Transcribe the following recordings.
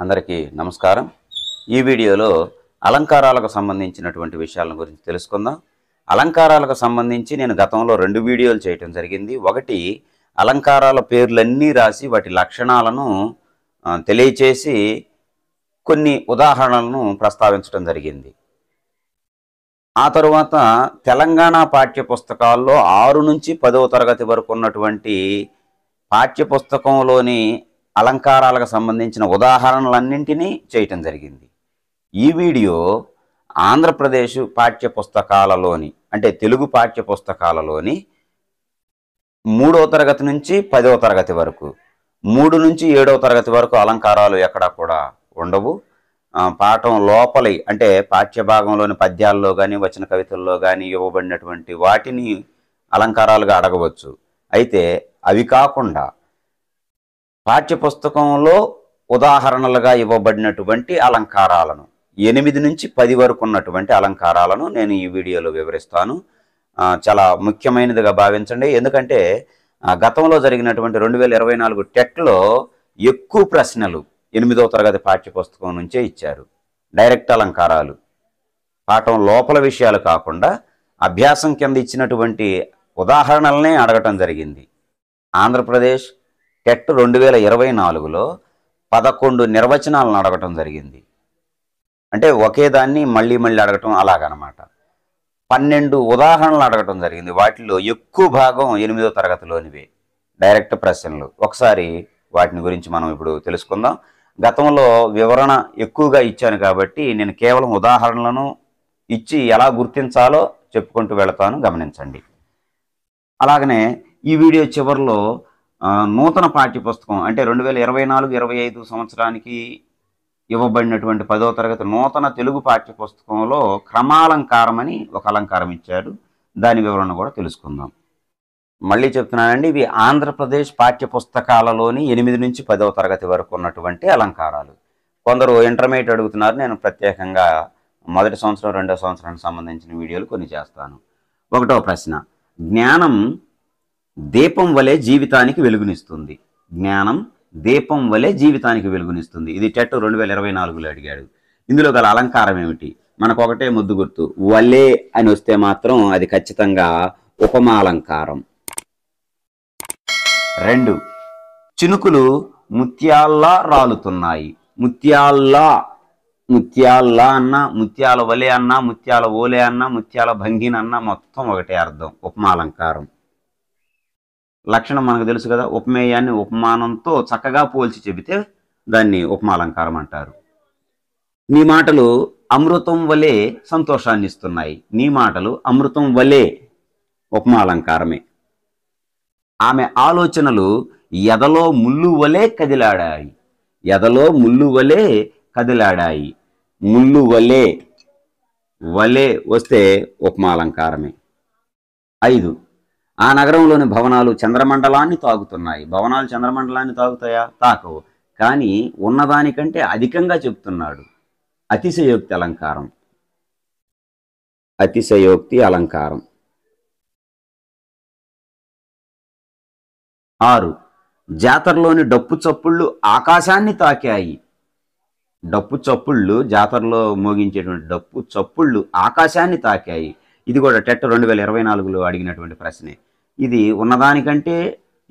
అందరికీ నమస్కారం. ఈ వీడియోలో అలంకారాలకు సంబంధించినటువంటి విషయాల గురించి తెలుసుకుందాం. అలంకారాలకు సంబంధించి నేను గతంలో 2 వీడియోలు చేయటం జరిగింది. ఒకటి అలంకారాల పేర్లన్నీ రాసి వాటి లక్షణాలను తెలియచేసి కొన్ని ఉదాహరణలను ప్రస్తావించడం జరిగింది. ఆ తరువాత తెలంగాణ పాఠ్యపుస్తకాల్లో 6 నుంచి 10వ తరగతి వరకు ఉన్నటువంటి పాఠ్యపుస్తకంలోని అలంకారాలకు సంబంధించిన ఉదాహరణలన్నింటినీ చేయటం జరిగింది. ఈ వీడియో ఆంధ్రప్రదేశ్ పాఠ్యపుస్తకాలలోని అంటే తెలుగు పాఠ్యపుస్తకాలలోని 3వ తరగతి నుంచి 10వ తరగతి వరకు 3 నుంచి 7వ తరగతి వరకు అలంకారాలు ఎక్కడా కూడా ఉండవు. పాఠం లోపలి అంటే పాఠ్యభాగంలోని పద్యాల్లో కానీ వచన కవితల్లో కానీ ఇవ్వబడినటువంటి వాటిని అలంకారాలుగా అడగవచ్చు. అయితే అవి కాకుండా పాఠ్యపుస్తకంలో ఉదాహరణలుగా ఇవ్వబడినటువంటి అలంకారాలను 8 నుంచి 10 వరకు ఉన్నటువంటి అలంకారాలను నేను ఈ వీడియోలో వివరిస్తాను. చాలా ముఖ్యమైనదిగా భావించండి. ఎందుకంటే గతంలో జరిగినటువంటి 2024 టెట్లో ఎక్కువ ప్రశ్నలు 8వ తరగతి పాఠ్యపుస్తకం నుంచే ఇచ్చారు. డైరెక్ట్ అలంకారాలు పాఠం లోపల విషయాలు కాకుండా అభ్యాసం కింద ఇచ్చినటువంటి ఉదాహరణలనే అడగటం జరిగింది. ఆంధ్రప్రదేశ్ టెట్ 2024లో 11 నిర్వచనాలను అడగటం జరిగింది. అంటే ఒకే దాన్ని మళ్ళీ అడగటం అలాగనమాట. 12 ఉదాహరణలు అడగటం జరిగింది. వాటిలో ఎక్కువ భాగం 8వ తరగతిలోనివే డైరెక్ట్ ప్రశ్నలు. ఒకసారి వాటిని గురించి మనం ఇప్పుడు తెలుసుకుందాం. గతంలో వివరణ ఎక్కువగా ఇచ్చాను కాబట్టి నేను కేవలం ఉదాహరణలను ఇచ్చి ఎలా గుర్తించాలో చెప్పుకుంటూ వెళతాను, గమనించండి. అలాగనే ఈ వీడియో చివరిలో నూతన పాఠ్యపుస్తకం అంటే 2024-25 సంవత్సరానికి ఇవ్వబడినటువంటి 10వ తరగతి నూతన తెలుగు పాఠ్యపుస్తకంలో క్రమాలంకారం అని ఒక అలంకారం ఇచ్చారు. దాని వివరణ కూడా తెలుసుకుందాం. మళ్ళీ చెప్తున్నానండి, ఇవి ఆంధ్రప్రదేశ్ పాఠ్యపుస్తకాలలోని 8 నుంచి 10వ తరగతి వరకు ఉన్నటువంటి అలంకారాలు. కొందరు ఇంటర్మీడియట్ అడుగుతున్నారు. నేను ప్రత్యేకంగా మొదటి సంవత్సరం 2వ సంవత్సరానికి సంబంధించిన వీడియోలు కొన్ని చేస్తాను. 1వ ప్రశ్న, జ్ఞానం దీపం వలె జీవితానికి వెలుగునిస్తుంది. జ్ఞానం దీపం వలె జీవితానికి వెలుగునిస్తుంది. ఇది టెట్ 2024లో అడిగాడు. ఇందులో గల అలంకారం ఏమిటి? మనకు ఒకటే ముద్దు గుర్తు, వలే అని వస్తే మాత్రం అది ఖచ్చితంగా ఉపమాలంకారం. 2, చినుకులు ముత్యాల్లా రాలుతున్నాయి. ముత్యాల్లా అన్నా, ముత్యాల వలె అన్నా, ముత్యాల ఓలే అన్నా, ముత్యాల భంగిన అన్నా మొత్తం ఒకటే అర్థం. ఉపమాలంకారం లక్షణం మనకు తెలుసు కదా. ఉపమేయాన్ని ఉపమానంతో చక్కగా పోల్చి చెబితే దాన్ని ఉపమాలంకారం అంటారు. నీ మాటలు అమృతం వలె సంతోషాన్ని ఇస్తున్నాయి. నీ మాటలు అమృతం వలె ఉపమాలంకారమే. ఆమె ఆలోచనలు ఎదలో ముళ్ళు వలె కదిలాడాయి. ఎదలో ముళ్ళు వలె కదిలాడాయి. ముళ్ళు వలె వస్తే ఉపమాలంకారమే. 5, ఆ నగరంలోని భవనాలు చంద్రమండలాన్ని తాగుతున్నాయి. భవనాలు చంద్రమండలాన్ని తాగుతాయా? తాకవు. కానీ ఉన్నదానికంటే అధికంగా చెప్తున్నాడు. అతిశయోక్తి అలంకారం. అతిశయోక్తి అలంకారం. 6, జాతరలోని డప్పు చప్పుళ్ళు ఆకాశాన్ని తాకాయి. డప్పు చప్పుళ్ళు, జాతరలో మోగించేటువంటి డప్పు చప్పుళ్ళు ఆకాశాన్ని తాకాయి. ఇది కూడా టెట్ 2024లో అడిగినటువంటి ప్రశ్నే. ఇది ఉన్నదానికంటే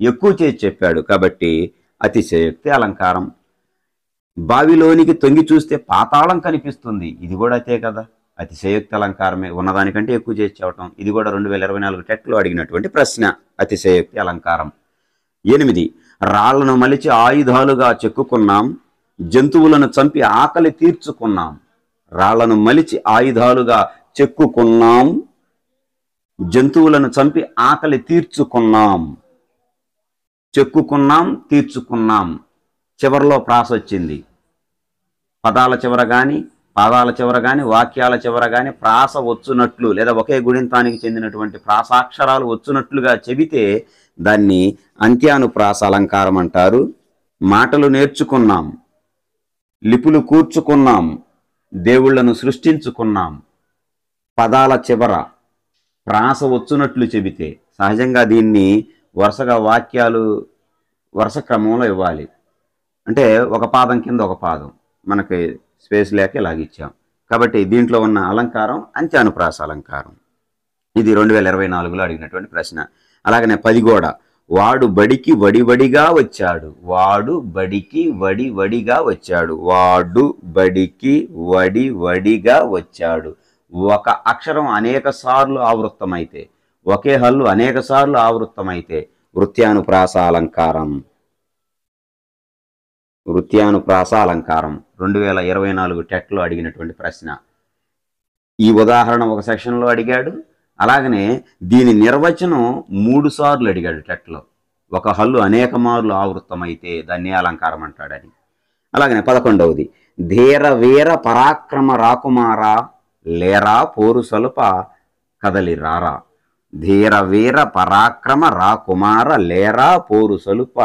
ఎక్కువ చేసి చెప్పాడు కాబట్టి అతిశయోక్తి అలంకారం. బావిలోనికి తొంగి చూస్తే పాతాళం కనిపిస్తుంది. ఇది కూడా అతే కదా, అతిశయోక్తి అలంకారమే. ఉన్నదానికంటే ఎక్కువ చేసి చెప్పటం. ఇది కూడా 2024 టెట్లో అడిగినటువంటి ప్రశ్న, అతిశయోక్తి అలంకారం. 8, రాళ్లను మలిచి ఆయుధాలుగా చెక్కుకున్నాం. జంతువులను చంపి ఆకలి తీర్చుకున్నాం. రాళ్లను మలిచి ఆయుధాలుగా చెక్కుకున్నాం. జంతువులను చంపి ఆకలి తీర్చుకున్నాం. చెక్కుకున్నాం, తీర్చుకున్నాం. చివరిలో ప్రాస వచ్చింది. పదాల చివర కానీ, పాదాల చివర కానీ, వాక్యాల చివర కానీ ప్రాస వచ్చునట్లు లేదా ఒకే గుణింతానికి చెందినటువంటి ప్రాసాక్షరాలు వచ్చునట్లుగా చెబితే దాన్ని అంత్యానుప్రాస అలంకారం అంటారు. మాటలు నేర్చుకున్నాం, లిపులు కూర్చుకున్నాం, దేవుళ్లను సృష్టించుకున్నాం. పదాల చివర ప్రాస వచ్చునట్లు చెబితే సహజంగా దీన్ని వరుసగా వాక్యాలు వరుస క్రమంలో ఇవ్వాలి. అంటే ఒక పాదం కింద ఒక పాదం మనకి స్పేస్ లేక ఇలాగ ఇచ్చాం. కాబట్టి దీంట్లో ఉన్న అలంకారం అంత్యానుప్రాస అలంకారం. ఇది 2024లో అడిగినటువంటి ప్రశ్న. అలాగనే 10 కూడా, వాడు బడికి వడివడిగా వచ్చాడు. వాడు బడికి వడివడిగా వచ్చాడు. వాడు బడికి వడివడిగా వచ్చాడు. ఒక అక్షరం అనేక సార్లు ఆవృత్తమైతే, ఒకే హల్లు అనేక సార్లు ఆవృత్తమైతే వృత్యానుప్రాస అలంకారం. వృత్యానుప్రాస అలంకారం 2024 టెట్లో అడిగినటువంటి ప్రశ్న. ఈ ఉదాహరణ ఒక సెక్షన్లో అడిగాడు. అలాగనే దీని నిర్వచనం 3 సార్లు అడిగాడు టెట్లో. ఒక హల్లు అనేక మార్లు ఆవృత్తమైతే దాన్ని అలంకారం అంటాడని. అలాగనే 11వది, ధీర వీర పరాక్రమ రాకుమారా లేరా పోరు సలుప కదలి రారా. ధీర వీర పరాక్రమ రాకుమార లేరా పోరు సలుప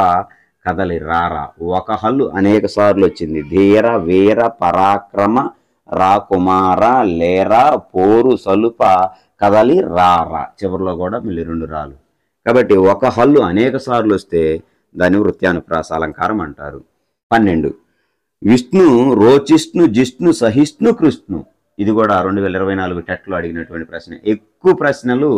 కదలి రారా. ఒక హల్లు అనేక సార్లు వచ్చింది. ధీర వీర పరాక్రమ రాకుమార లేరా పోరు సలుప కదలి రారా. చివరిలో కూడా మళ్ళీ 2 రాలు. కాబట్టి ఒక హల్లు అనేక సార్లు వస్తే దాన్ని వృత్యానుప్రాస అలంకారం అంటారు. 12, విష్ణు రోచిష్ణు జిష్ణు సహిష్ణు కృష్ణు. ఇది కూడా 2024 టెట్లో అడిగినటువంటి ప్రశ్న. ఎక్కువ ప్రశ్నలు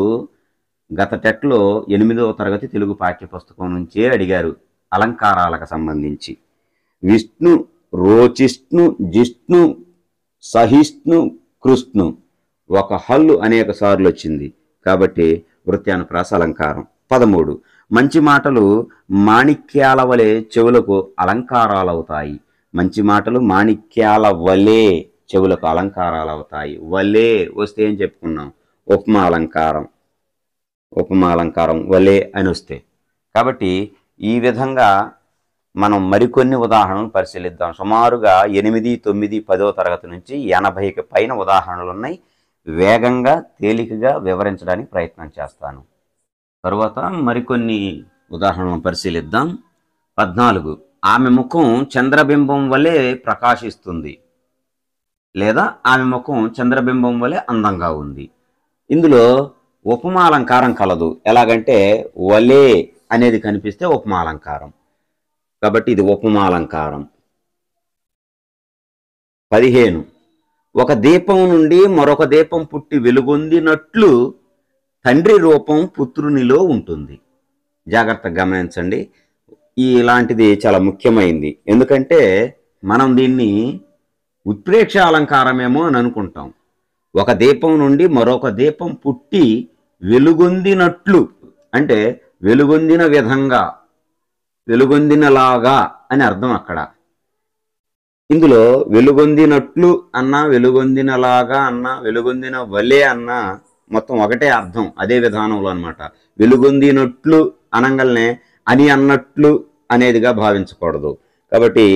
గత టెట్లో 8వ తరగతి తెలుగు పాఠ్యపుస్తకం నుంచే అడిగారు అలంకారాలకు సంబంధించి. విష్ణు రోచిష్ణు జిష్ణు సహిష్ణు కృష్ణు ఒక హల్లు అనేక సార్లు వచ్చింది కాబట్టి వృత్యానుప్రాస అలంకారం. 13, మంచి మాటలు మాణిక్యాల వలె చెవులకు అలంకారాలవుతాయి. మంచి మాటలు మాణిక్యాల వలె చెవులకు అలంకారాలు అవుతాయి. వలే వస్తే ఏం చెప్పుకున్నాం? ఉపమా అలంకారం. ఉపమా అలంకారం వలే అని వస్తే. కాబట్టి ఈ విధంగా మనం మరికొన్ని ఉదాహరణలు పరిశీలిద్దాం. సుమారుగా 8, 9, 10వ తరగతి నుంచి 80కి పైన ఉదాహరణలు ఉన్నాయి. వేగంగా తేలికగా వివరించడానికి ప్రయత్నం చేస్తాను. తరువాత మరికొన్ని ఉదాహరణలు పరిశీలిద్దాం. 14, ఆమె ముఖం చంద్రబింబం వలె ప్రకాశిస్తుంది లేదా ఆమె ముఖం చంద్రబింబం వలె అందంగా ఉంది. ఇందులో ఉపమా అలంకారం కలదు. ఎలాగంటే వలే అనేది కనిపిస్తే ఉపమా అలంకారం. కాబట్టి ఇది ఉపమా అలంకారం. 15, ఒక దీపం నుండి మరొక దీపం పుట్టి వెలుగొందినట్లు తండ్రి రూపం పుత్రునిలో ఉంటుంది. జాగ్రత్తగా గమనించండి. ఇలాంటిది చాలా ముఖ్యమైనది. ఎందుకంటే మనం దీన్ని ఉత్ప్రేక్ష అలంకారమేమో అని అనుకుంటాం. ఒక దీపం నుండి మరొక దీపం పుట్టి వెలుగొందినట్లు అంటే వెలుగొందిన విధంగా, వెలుగొందినలాగా అని అర్థం అక్కడ. ఇందులో వెలుగొందినట్లు అన్నా, వెలుగొందినలాగా అన్నా, వెలుగొందిన వలే అన్నా మొత్తం ఒకటే అర్థం. అదే విధానంలో అనమాట. వెలుగొందినట్లు అనంగల్నే అని అన్నట్లు అనేదిగా భావించకూడదు. కాబట్టి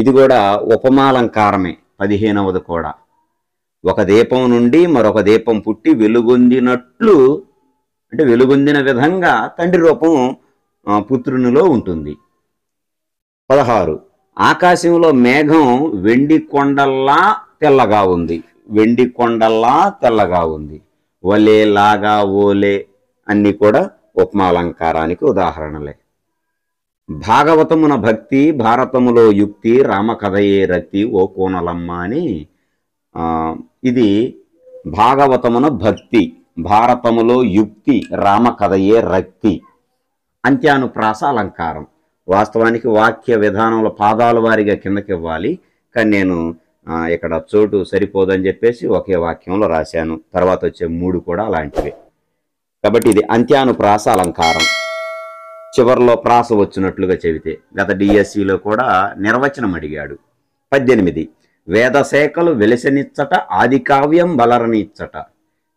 ఇది కూడా ఉపమాలంకారమే. 15వది కూడా ఒక దీపం నుండి మరొక దీపం పుట్టి వెలుగొందినట్లు అంటే వెలుగొందిన విధంగా తండ్రి రూపం పుత్రునిలో ఉంటుంది. 16, ఆకాశంలో మేఘం వెండి కొండల్లా తెల్లగా ఉంది. వెండి కొండల్లా తెల్లగా ఉంది. వలే, లాగా, ఓలే అన్నీ కూడా ఉపమాలంకారానికి ఉదాహరణలే. భాగవతమున భక్తి, భారతములో యుక్తి, రామకథయే రక్తి ఓ కోనలమ్మ అని. ఇది భాగవతమున భక్తి, భారతములో యుక్తి, రామకథయే రక్తి. అంత్యానుప్రాస అలంకారం. వాస్తవానికి వాక్య విధానంలో పాదాల వారిగా కిందకి ఇవ్వాలి, కానీ నేను ఇక్కడ చోటు సరిపోదని చెప్పేసి ఒకే వాక్యంలో రాశాను. తర్వాత వచ్చే 3 కూడా అలాంటివే. కాబట్టి ఇది అంత్యానుప్రాస అలంకారం. చివరిలో ప్రాస వచ్చినట్లుగా చెబితే. గత డిఎస్సిలో కూడా నిర్వచనం అడిగాడు. 18, వేదశాఖలు వెలిసనిచ్చట ఆది కావ్యం బలరనిచ్చట.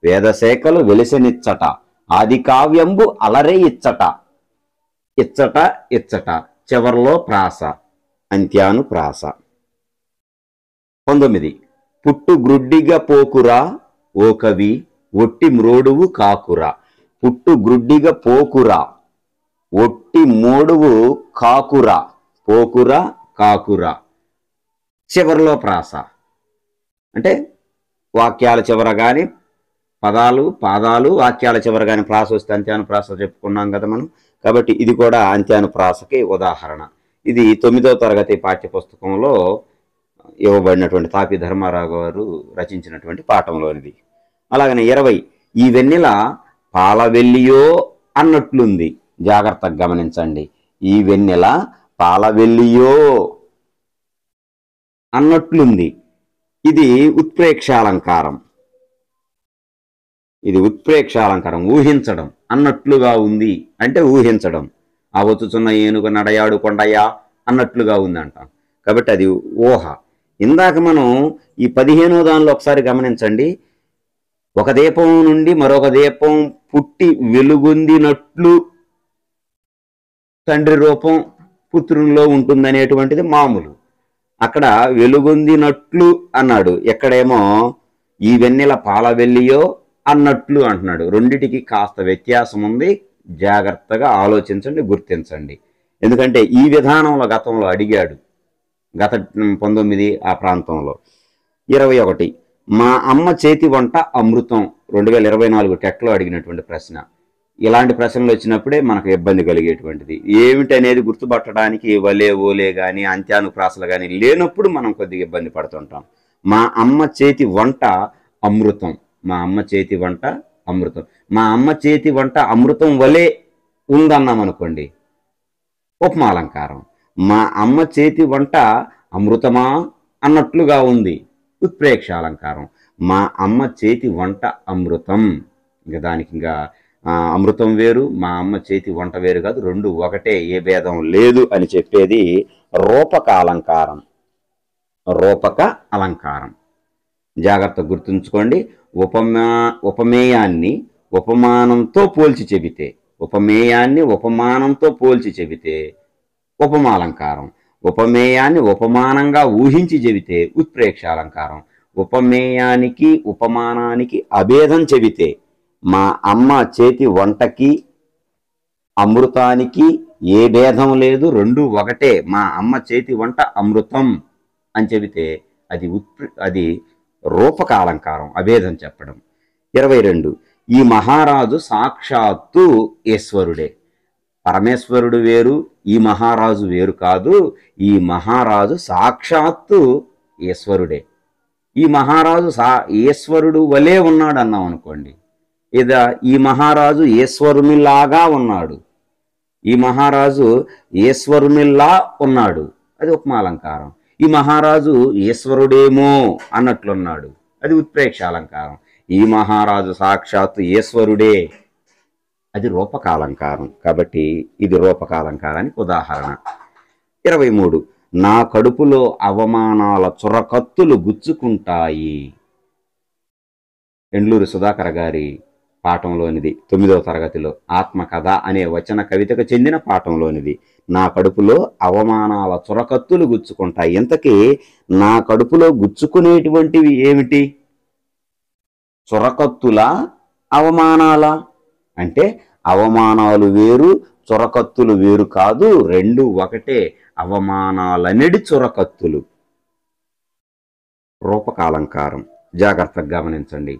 వేదశాఖలు వెలిసనిచ్చట ఆది కావ్యంబు అలరే ఇచ్చట. ఇచ్చట ఇచ్చట చివరిలో ప్రాస, అంత్యానుప్రాస. 19, పుట్టు గ్రుడ్డిగా పోకురా ఓ కవి ఒట్టి మ్రోడువు కాకురా. పుట్టు గ్రుడ్డిగా పోకురా, ఒట్టి మోడువు కాకురా. పోకురా, కాకురా చివరిలో ప్రాస. అంటే వాక్యాల చివర కానీ పాదాలు వాక్యాల చివర కానీ ప్రాస వస్తే అంత్యానుప్రాస చెప్పుకున్నాం కదా మనం. కాబట్టి ఇది కూడా అంత్యానుప్రాసకి ఉదాహరణ. ఇది 9వ తరగతి పాఠ్యపుస్తకంలో ఇవ్వబడినటువంటి తాపి ధర్మారావు గారు రచించినటువంటి పాఠంలోనిది. అలాగనే 20 ఈ వెన్నెల పాలవెల్లియో అన్నట్లుంది. జాగ్రత్తగా గమనించండి. ఈ వెన్నెల పాలవెల్లియో అన్నట్లుంది. ఇది ఉత్ప్రేక్షాలంకారం. ఇది ఉత్ప్రేక్షాలంకారం. ఊహించడం. అన్నట్లుగా ఉంది అంటే ఊహించడం. ఆ వచ్చుచున్న ఏనుగు నడయాడు కొండయ్యా అన్నట్లుగా ఉంది అంటాం. కాబట్టి అది ఊహ. ఇందాక మనం ఈ 15వ దానిలో ఒకసారి గమనించండి. ఒక దీపం నుండి మరొక దీపం పుట్టి వెలుగొందినట్లు తండ్రి రూపం పుత్రునిలో ఉంటుందనేటువంటిది మామూలు. అక్కడ వెలుగొందినట్లు అన్నాడు. ఎక్కడేమో ఈ వెన్నెల పాలవెల్లియో అన్నట్లు అంటున్నాడు. రెండిటికి కాస్త వ్యత్యాసం ఉంది. జాగ్రత్తగా ఆలోచించండి, గుర్తించండి. ఎందుకంటే ఈ విధానంలో గతంలో అడిగాడు. గత 19 ఆ ప్రాంతంలో. 21 మా అమ్మ చేతి వంట అమృతం. 2024 టెట్లో అడిగినటువంటి ప్రశ్న. ఇలాంటి ప్రశ్నలు వచ్చినప్పుడే మనకు ఇబ్బంది కలిగేటువంటిది. ఏమిటనేది గుర్తుపట్టడానికి వలే ఓలే కానీ అంత్యానుప్రాసలు కానీ లేనప్పుడు మనం కొద్దిగా ఇబ్బంది పడుతుంటాం. మా అమ్మ చేతి వంట అమృతం. మా అమ్మ చేతి వంట అమృతం. మా అమ్మ చేతి వంట అమృతం వలే ఉందన్నాం అనుకోండి, ఉపమాలంకారం. మా అమ్మ చేతి వంట అమృతమా అన్నట్లుగా ఉంది, ఉత్ప్రేక్షాలంకారం. మా అమ్మ చేతి వంట అమృతం. ఇంకా దానికి ఇంకా అమృతం వేరు, మా అమ్మ చేతి వంట వేరు కాదు, రెండు ఒకటే, ఏ భేదం లేదు అని చెప్పేది రూపక అలంకారం. రూపక అలంకారం. జాగ్రత్త గుర్తుంచుకోండి. ఉపమేయాన్ని ఉపమానంతో పోల్చి చెబితే, ఉపమేయాన్ని ఉపమానంతో పోల్చి చెబితే ఉపమాలంకారం. ఉపమేయాన్ని ఉపమానంగా ఊహించి చెబితే ఉత్ప్రేక్షాలంకారం. ఉపమేయానికి ఉపమానానికి అభేదం చెబితే, మా అమ్మ చేతి వంటకి అమృతానికి ఏ భేదం లేదు, రెండు ఒకటే, మా అమ్మ చేతి వంట అమృతం అని చెబితే అది రూపక అలంకారం, అభేదం చెప్పడం. 22 ఈ మహారాజు సాక్షాత్తు ఈశ్వరుడే. పరమేశ్వరుడు వేరు, ఈ మహారాజు వేరు కాదు. ఈ మహారాజు సాక్షాత్తు ఈశ్వరుడే. ఈ మహారాజు ఈశ్వరుడు వలే ఉన్నాడు అన్నాం అనుకోండి, ఇదా ఈ మహారాజు ఈశ్వరునిలాగా ఉన్నాడు, ఈ మహారాజు ఈశ్వరునిలా ఉన్నాడు, అది ఉపమాలంకారం. ఈ మహారాజు ఈశ్వరుడేమో అన్నట్లున్నాడు, అది ఉత్ప్రేక్షాలంకారం. ఈ మహారాజు సాక్షాత్తు ఈశ్వరుడే, అది రూపకాలంకారం. కాబట్టి ఇది రూపకాలంకారానికి ఉదాహరణ. 23 నా కడుపులో అవమానాల చురకత్తులు గుచ్చుకుంటాయి. ఎండ్లూరి సుధాకర్ గారి పాఠంలోనిది, 9వ తరగతిలో ఆత్మకథ అనే వచన కవితకు చెందిన పాఠంలోనిది. నా కడుపులో అవమానాల చురకత్తులు గుచ్చుకుంటాయి. ఇంతకీ నా కడుపులో గుచ్చుకునేటువంటివి ఏమిటి? చురకత్తుల అవమానాల అంటే అవమానాలు వేరు, చురకత్తులు వేరు కాదు, రెండు ఒకటే. అవమానాలనేది చురకత్తులు. రూపకాలంకారం. జాగ్రత్తగా గమనించండి.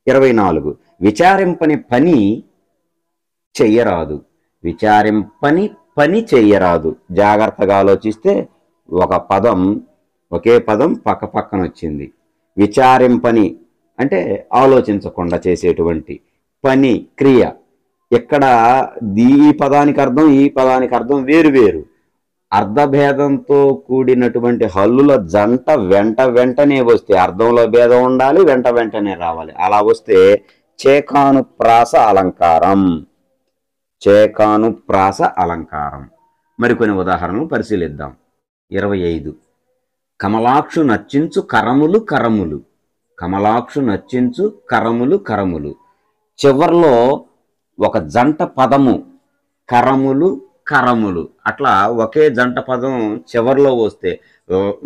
24 విచారింపని పని చెయ్యరాదు. విచారింపని పని చెయ్యరాదు. జాగ్రత్తగా ఆలోచిస్తే ఒక పదం, ఒకే పదం పక్క పక్కన వచ్చింది. విచారింపని అంటే ఆలోచించకుండా చేసేటువంటి పని, క్రియ. ఇక్కడ ఈ పదానికి అర్థం, ఈ పదానికి అర్థం వేరు వేరు. అర్ధభేదంతో కూడినటువంటి హల్లుల జంట వెంటనే వస్తే అర్థంలో భేదం ఉండాలి, వెంటనే రావాలి. అలా వస్తే చేకానుప్రాస అలంకారం. చేకానుప్రాస అలంకారం. మరికొన్ని ఉదాహరణలు పరిశీలిద్దాం. 25 కమలాక్షు నర్చించు కరములు కరములు. కమలాక్షు నర్చించు కరములు కరములు. చివర్లో ఒక జంట పదము, కరములు కరములు. అట్లా ఒకే జంట పదం చివర్లో వస్తే,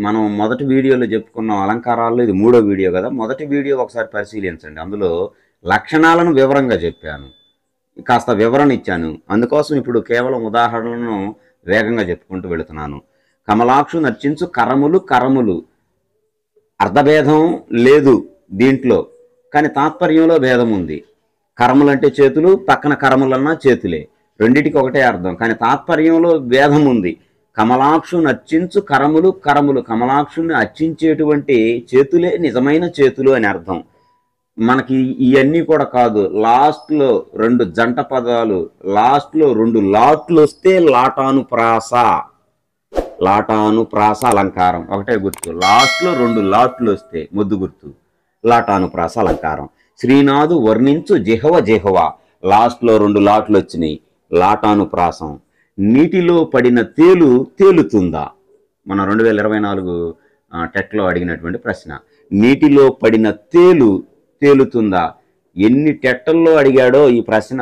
మనం మొదటి వీడియోలో చెప్పుకున్న అలంకారాల్లో ఇది 3వ వీడియో కదా, మొదటి వీడియో ఒకసారి పరిశీలించండి. అందులో లక్షణాలను వివరంగా చెప్పాను, కాస్త వివరణ ఇచ్చాను. అందుకోసం ఇప్పుడు కేవలం ఉదాహరణలను వేగంగా చెప్పుకుంటూ వెళుతున్నాను. కమలాక్షు నర్చించు కరములు కరములు. అర్ధభేదం లేదు దీంట్లో, కానీ తాత్పర్యంలో భేదం ఉంది. కరములంటే చేతులు, పక్కన కరములన్నా చేతులే, రెండిటికి ఒకటే అర్థం, కానీ తాత్పర్యంలో భేదం ఉంది. కమలాక్షుని అర్చించు కరములు కరములు. కమలాక్షుని అర్చించేటువంటి చేతులే నిజమైన చేతులు అని అర్థం. మనకి ఇవన్నీ కూడా కాదు, లాస్ట్లో 2 జంట పదాలు, లాస్ట్లో 2 లాట్లు వస్తే లాటానుప్రాస. లాటానుప్రాస అలంకారం ఒకటే గుర్తు. లాస్ట్లో 2 లాట్లు వస్తే మొద్దు గుర్తు, లాటానుప్రాస అలంకారం. శ్రీనాథు వర్ణించు జిహవ జిహవ, లాస్ట్లో 2 లాట్లు వచ్చినాయి, లాటానుప్రాసం. నీటిలో పడిన తేలు తేలుతుందా? మన 2024 టెట్లో అడిగినటువంటి ప్రశ్న. నీటిలో పడిన తేలు తేలుతుందా? ఎన్ని టెట్టల్లో అడిగాడో ఈ ప్రశ్న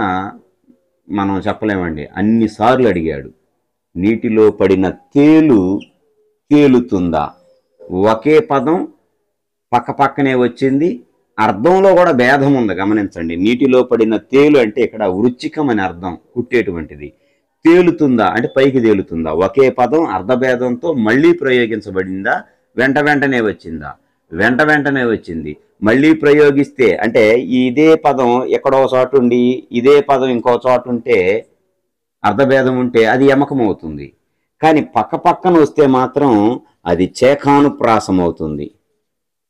మనం చెప్పలేమండి, అన్నిసార్లు అడిగాడు. నీటిలో పడిన తేలు తేలుతుందా? ఒకే పదం పక్కనే వచ్చింది, అర్థంలో కూడా భేదం ఉంది, గమనించండి. నీటిలో పడిన తేలు అంటే ఇక్కడ వృచ్చికం అని అర్థం, కుట్టేటువంటిది. తేలుతుందా అంటే పైకి తేలుతుందా. ఒకే పదం అర్ధభేదంతో మళ్ళీ ప్రయోగించబడిందా, వెంటనే వచ్చిందా? వెంటనే వచ్చింది. మళ్ళీ ప్రయోగిస్తే అంటే ఇదే పదం ఎక్కడో చోట ఉండి ఇదే పదం ఇంకో చోట ఉంటే, అర్ధభేదం ఉంటే అది యమకమవుతుంది. కానీ పక్కన వస్తే మాత్రం అది చేకానుప్రాసం అవుతుంది,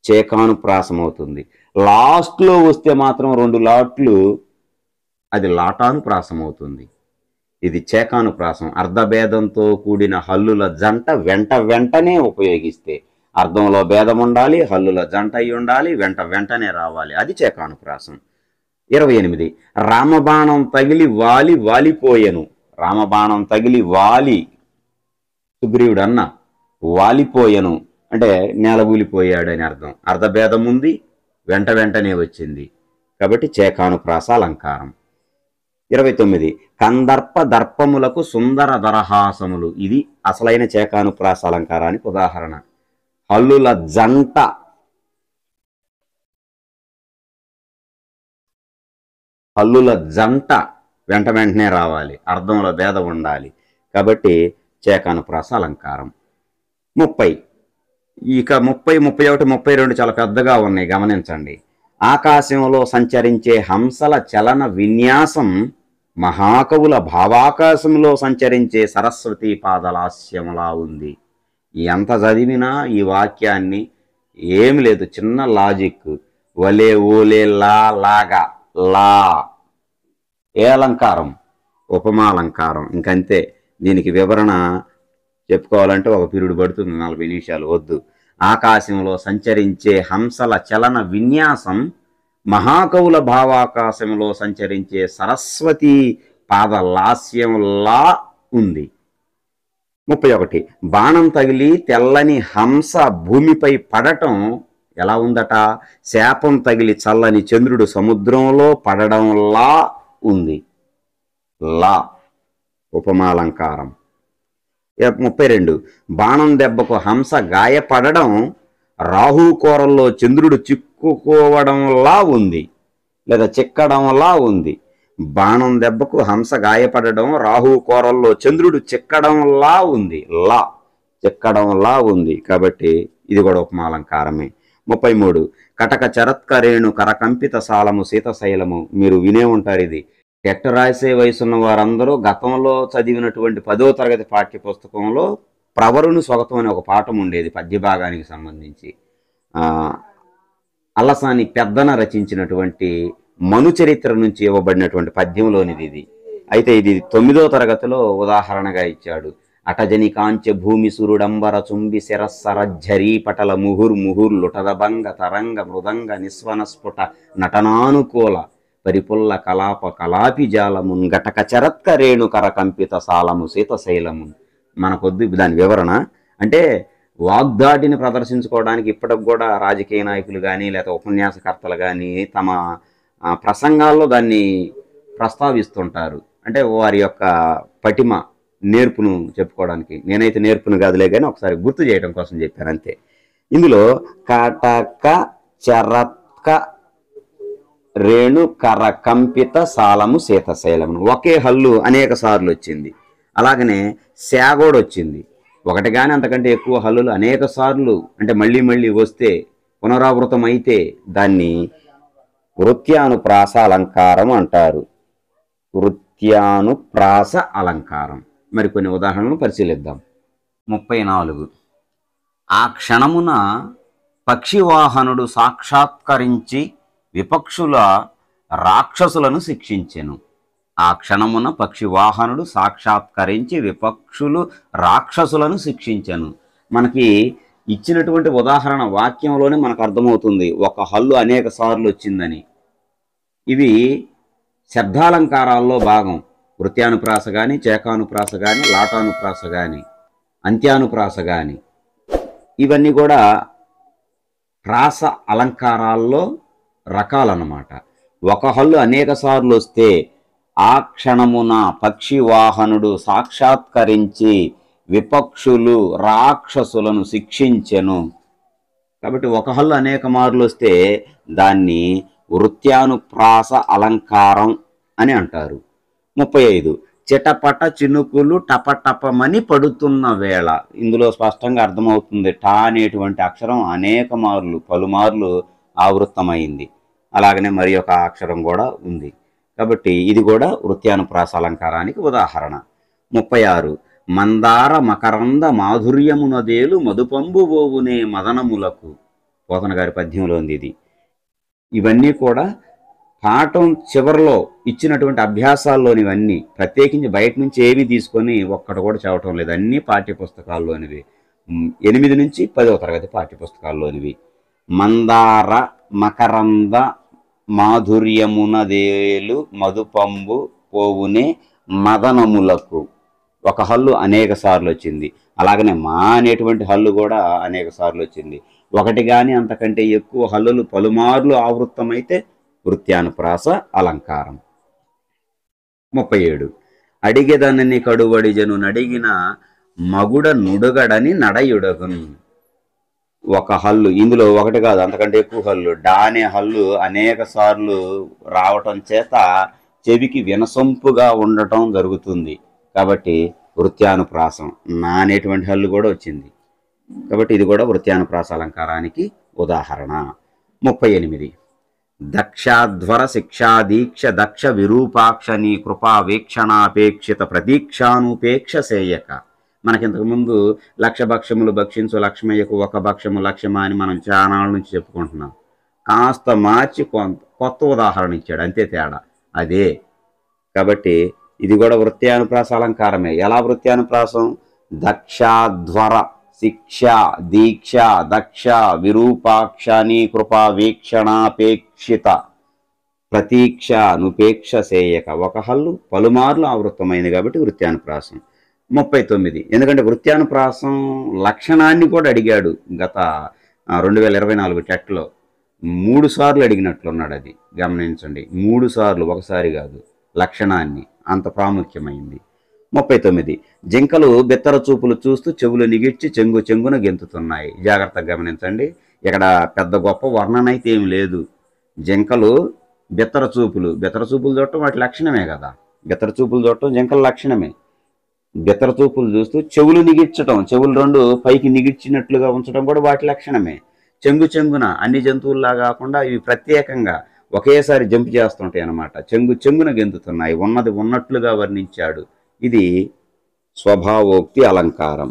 చేకానుప్రాసం అవుతుంది. లాస్ట్లో వస్తే మాత్రం 2 లాట్లు, అది లాటానుప్రాసం అవుతుంది. ఇది చేకానుప్రాసం. అర్ధభేదంతో కూడిన హల్లుల జంట వెంటనే ఉపయోగిస్తే, అర్థంలో భేదం ఉండాలి, హల్లుల జంట అయి ఉండాలి, వెంటనే రావాలి, అది చేకానుప్రాసం. 28 రామబాణం తగిలి వాలిపోయెను. రామబాణం తగిలి సుగ్రీవుడు అన్న వాలిపోయెను అంటే నేలగూలిపోయాడు అని అర్థం. అర్ధభేదం ఉంది, వెంటనే వచ్చింది, కాబట్టి చేకానుప్రాస అలంకారం. 29 కందర్ప దర్పములకు సుందర దరహాసములు. ఇది అసలైన చేకానుప్రాస అలంకారానికి ఉదాహరణ. హల్లుల జంట, హల్లుల జంట వెంటనే రావాలి, అర్థంలో భేదం ఉండాలి, కాబట్టి చేకానుప్రాస అలంకారం. 30 ఇక 30, 31, 32 చాలా పెద్దగా ఉన్నాయి, గమనించండి. ఆకాశంలో సంచరించే హంసల చలన విన్యాసం మహాకవుల భావాకాశంలో సంచరించే సరస్వతి పాదలాస్యములా ఉంది. ఎంత చదివినా ఈ వాక్యాన్ని ఏమి లేదు, చిన్న లాజిక్. వలే ఓలే లాగా లా ఏ అలంకారం? ఉపమాలంకారం. ఇంకంతే. దీనికి వివరణ చెప్పుకోవాలంటే ఒక పీరియడ్ పడుతుంది, 40 నిమిషాలు, వద్దు. ఆకాశంలో సంచరించే హంసల చలన విన్యాసం మహాకవుల భావాకాశంలో సంచరించే సరస్వతి పాదలాస్యంలా ఉంది. 31 బాణం తగిలి తెల్లని హంస భూమిపై పడటం ఎలా ఉందట? శాపం తగిలి చల్లని చంద్రుడు సముద్రంలో పడడంలా ఉంది. లా ఉపమాలంకారం. 32 బాణం దెబ్బకు హంస గాయపడడం రాహుకోరల్లో చంద్రుడు చిక్కుకోవడంలా ఉంది, లేదా చిక్కడంలా ఉంది. బాణం దెబ్బకు హంస గాయపడడం రాహుకోరల్లో చంద్రుడు చిక్కడంలా ఉంది, లా చిక్కడంలా ఉంది, కాబట్టి ఇది కూడా ఉపమాలంకారమే. 33 కటక చరత్కరేణు కరకంపిత సాలము శీతశైలము. మీరు వినే ఉంటారు ఇది. టెట్ రాసే వయసున్న వారందరూ గతంలో చదివినటువంటి 10వ తరగతి పాఠ్య పుస్తకంలో ప్రవరుని స్వగతం అనే ఒక పాఠం ఉండేది పద్యభాగానికి సంబంధించి. అల్లసాని పెద్దన రచించినటువంటి మనుచరిత్ర నుంచి ఇవ్వబడినటువంటి పద్యంలోనిది ఇది. అయితే ఇది 9వ తరగతిలో ఉదాహరణగా ఇచ్చాడు. అటజని కాంచె భూమి సురుడంబర చుంబి శిరస్సరజ్జరీ పటల ముహుర్ లుటదభంగ తరంగ మృదంగ నిస్వనస్ఫుట నటనానుకూల పరిపుల్ల కలాప కలాపి జాలమున్ గటక చరత్క రేణు కరకంపిత సాలము శీతశైలమున్. మనకొద్దు దాని వివరణ. అంటే వాగ్దాటిని ప్రదర్శించుకోవడానికి ఇప్పటికి కూడా రాజకీయ నాయకులు కానీ లేదా ఉపన్యాసకర్తలు కానీ తమ ప్రసంగాల్లో దాన్ని ప్రస్తావిస్తుంటారు. అంటే వారి యొక్క పటిమ, నేర్పును చెప్పుకోవడానికి. నేనైతే నేర్పును కాదులే కానీ ఒకసారి గుర్తు చేయడం కోసం చెప్పాను అంతే. ఇందులో కటక చరత్క రేణు కరకంపిత సాలము శీతశైలము ఒకే హల్లు అనేక సార్లు వచ్చింది. అలాగనే శాగోడు వచ్చింది. ఒకటి కానీ అంతకంటే ఎక్కువ హల్లులు అనేక సార్లు అంటే మళ్ళీ వస్తే పునరావృతం అయితే దాన్ని వృత్యానుప్రాస అలంకారం అంటారు. వృత్యానుప్రాస అలంకారం. మరి కొన్ని ఉదాహరణలు పరిశీలిద్దాం. 34 ఆ క్షణమున పక్షివాహనుడు సాక్షాత్కరించి విపక్షుల రాక్షసులను శిక్షించెను. ఆ క్షణమున పక్షివాహనుడు సాక్షాత్కరించి విపక్షులు రాక్షసులను శిక్షించెను. మనకి ఇచ్చినటువంటి ఉదాహరణ వాక్యంలోనే మనకు అర్థమవుతుంది ఒక హల్లు అనేక సార్లు వచ్చిందని. ఇవి శబ్దాలంకారాల్లో భాగం. వృత్యానుప్రాస కానీ, చేకానుప్రాస కానీ, లాటానుప్రాస కానీ, అంత్యానుప్రాస కానీ, ఇవన్నీ కూడా ప్రాస అలంకారాల్లో రకాలన్నమాట. ఒక హల్లు అనేక సార్లు వస్తే ఆ క్షణమున పక్షివాహనుడు సాక్షాత్కరించి విపక్షులు రాక్షసులను శిక్షించెను. కాబట్టి ఒక హల్లు అనేక మార్లు వస్తే దాన్ని వృత్యానుప్రాస అలంకారం అని అంటారు. 35 చిటపట చినుకులు టపటపమని పడుతున్న వేళ. ఇందులో స్పష్టంగా అర్థమవుతుంది టా అనేటువంటి అక్షరం అనేక మార్లు పలుమార్లు ఆవృత్తమైంది. అలాగనే మరి ఒక అక్షరం కూడా ఉంది. కాబట్టి ఇది కూడా వృత్యానుప్రాస అలంకారానికి ఉదాహరణ. 36 మందార మకరంద మాధుర్యమునదేలు మధుపంబు ఓవునే మదనములకు. పోతన గారి పద్యంలో ఉంది ఇది. ఇవన్నీ కూడా పాఠం చివరిలో ఇచ్చినటువంటి అభ్యాసాల్లోనివన్నీ, ప్రత్యేకించి బయట నుంచి ఏమీ తీసుకొని ఒక్కటి కూడా చదవటం లేదు. అన్నీ పాఠ్యపుస్తకాల్లోనివి. 8 నుంచి 10వ తరగతి పాఠ్యపుస్తకాల్లోనివి. మందార మకరంద మాధుర్యమునదేలు మధుపంబు పోవునే మదనములకు. ఒక హల్లు అనేక సార్లు వచ్చింది. అలాగనే మా అనేటువంటి హల్లు కూడా అనేక సార్లు వచ్చింది. ఒకటి కానీ అంతకంటే ఎక్కువ హల్లులు పలుమార్లు ఆవృత్తమైతే వృత్యానుప్రాస అలంకారం. 37 అడిగెదనని కడువడిజను నడిగిన మగుడ నుడుగడని నడయుడగున్. ఒక హల్లు, ఇందులో ఒకటి కాదు అంతకంటే ఎక్కువ హల్లు. డా అనే హల్లు అనేక సార్లు రావటం చేత చెవికి వినసొంపుగా ఉండటం జరుగుతుంది. కాబట్టి వృత్యానుప్రాసం. నా అనేటువంటి హల్లు కూడా వచ్చింది. కాబట్టి ఇది కూడా వృత్యానుప్రాస అలంకారానికి ఉదాహరణ. 38 దక్షాధ్వర శిక్షాదీక్ష దక్ష విరూపాక్ష నీ కృపా వీక్షణాపేక్షిత ప్రతీక్షానుపేక్ష సేయక. మనకింతకుముందు 1,00,000 భక్ష్యములు భక్షించు లక్ష్మయ్యకు 1 భక్ష్యము లక్ష్యమా అని మనం చానాళ్ళ నుంచి చెప్పుకుంటున్నాం. కాస్త మార్చి కొత్త ఉదాహరణ ఇచ్చాడు, అంతే తేడా అదే. కాబట్టి ఇది కూడా వృత్యానుప్రాస అలంకారమే. ఎలా వృత్యానుప్రాసం? దక్షాధ్వర శిక్ష దీక్ష దక్ష విరూపాక్ష నీ కృపా వీక్షణాపేక్షిత ప్రతీక్ష నుపేక్ష సేయక. ఒక హల్లు పలుమార్లు ఆవృత్తమైంది కాబట్టి వృత్యానుప్రాసం. 39 ఎందుకంటే వృత్యానుప్రాసం లక్షణాన్ని కూడా అడిగాడు గత 2024 టెట్లో. 3 సార్లు అడిగినట్లున్నాడు. అది గమనించండి, 3 సార్లు, ఒకసారి కాదు. లక్షణాన్ని అంత ప్రాముఖ్యమైంది. 39 జింకలు బిత్తర చూపులు చూస్తూ చెవులు నిగిడ్చి చెంగు చెంగున గెంతుతున్నాయి. జాగ్రత్తగా గమనించండి, ఇక్కడ పెద్ద గొప్ప వర్ణన అయితే ఏమి లేదు. జింకలు బిత్తర చూపులు చూడటం వాటి లక్షణమే కదా. బిత్తర చూపులు చూడటం జింకల లక్షణమే. బిత్తర చూపులు చూస్తూ చెవులు నిగిడ్చటం, చెవులు 2 పైకి నిగిడ్చినట్లుగా ఉంచడం కూడా వాటి లక్షణమే. చెంగు చెంగున అన్ని జంతువుల్లా కాకుండా ఇవి ప్రత్యేకంగా ఒకేసారి జంప్ చేస్తుంటాయి అన్నమాట. చెంగు చెంగున గెంతుతున్నాయి. ఉన్నది ఉన్నట్లుగా వర్ణించాడు. ఇది స్వభావోక్తి అలంకారం.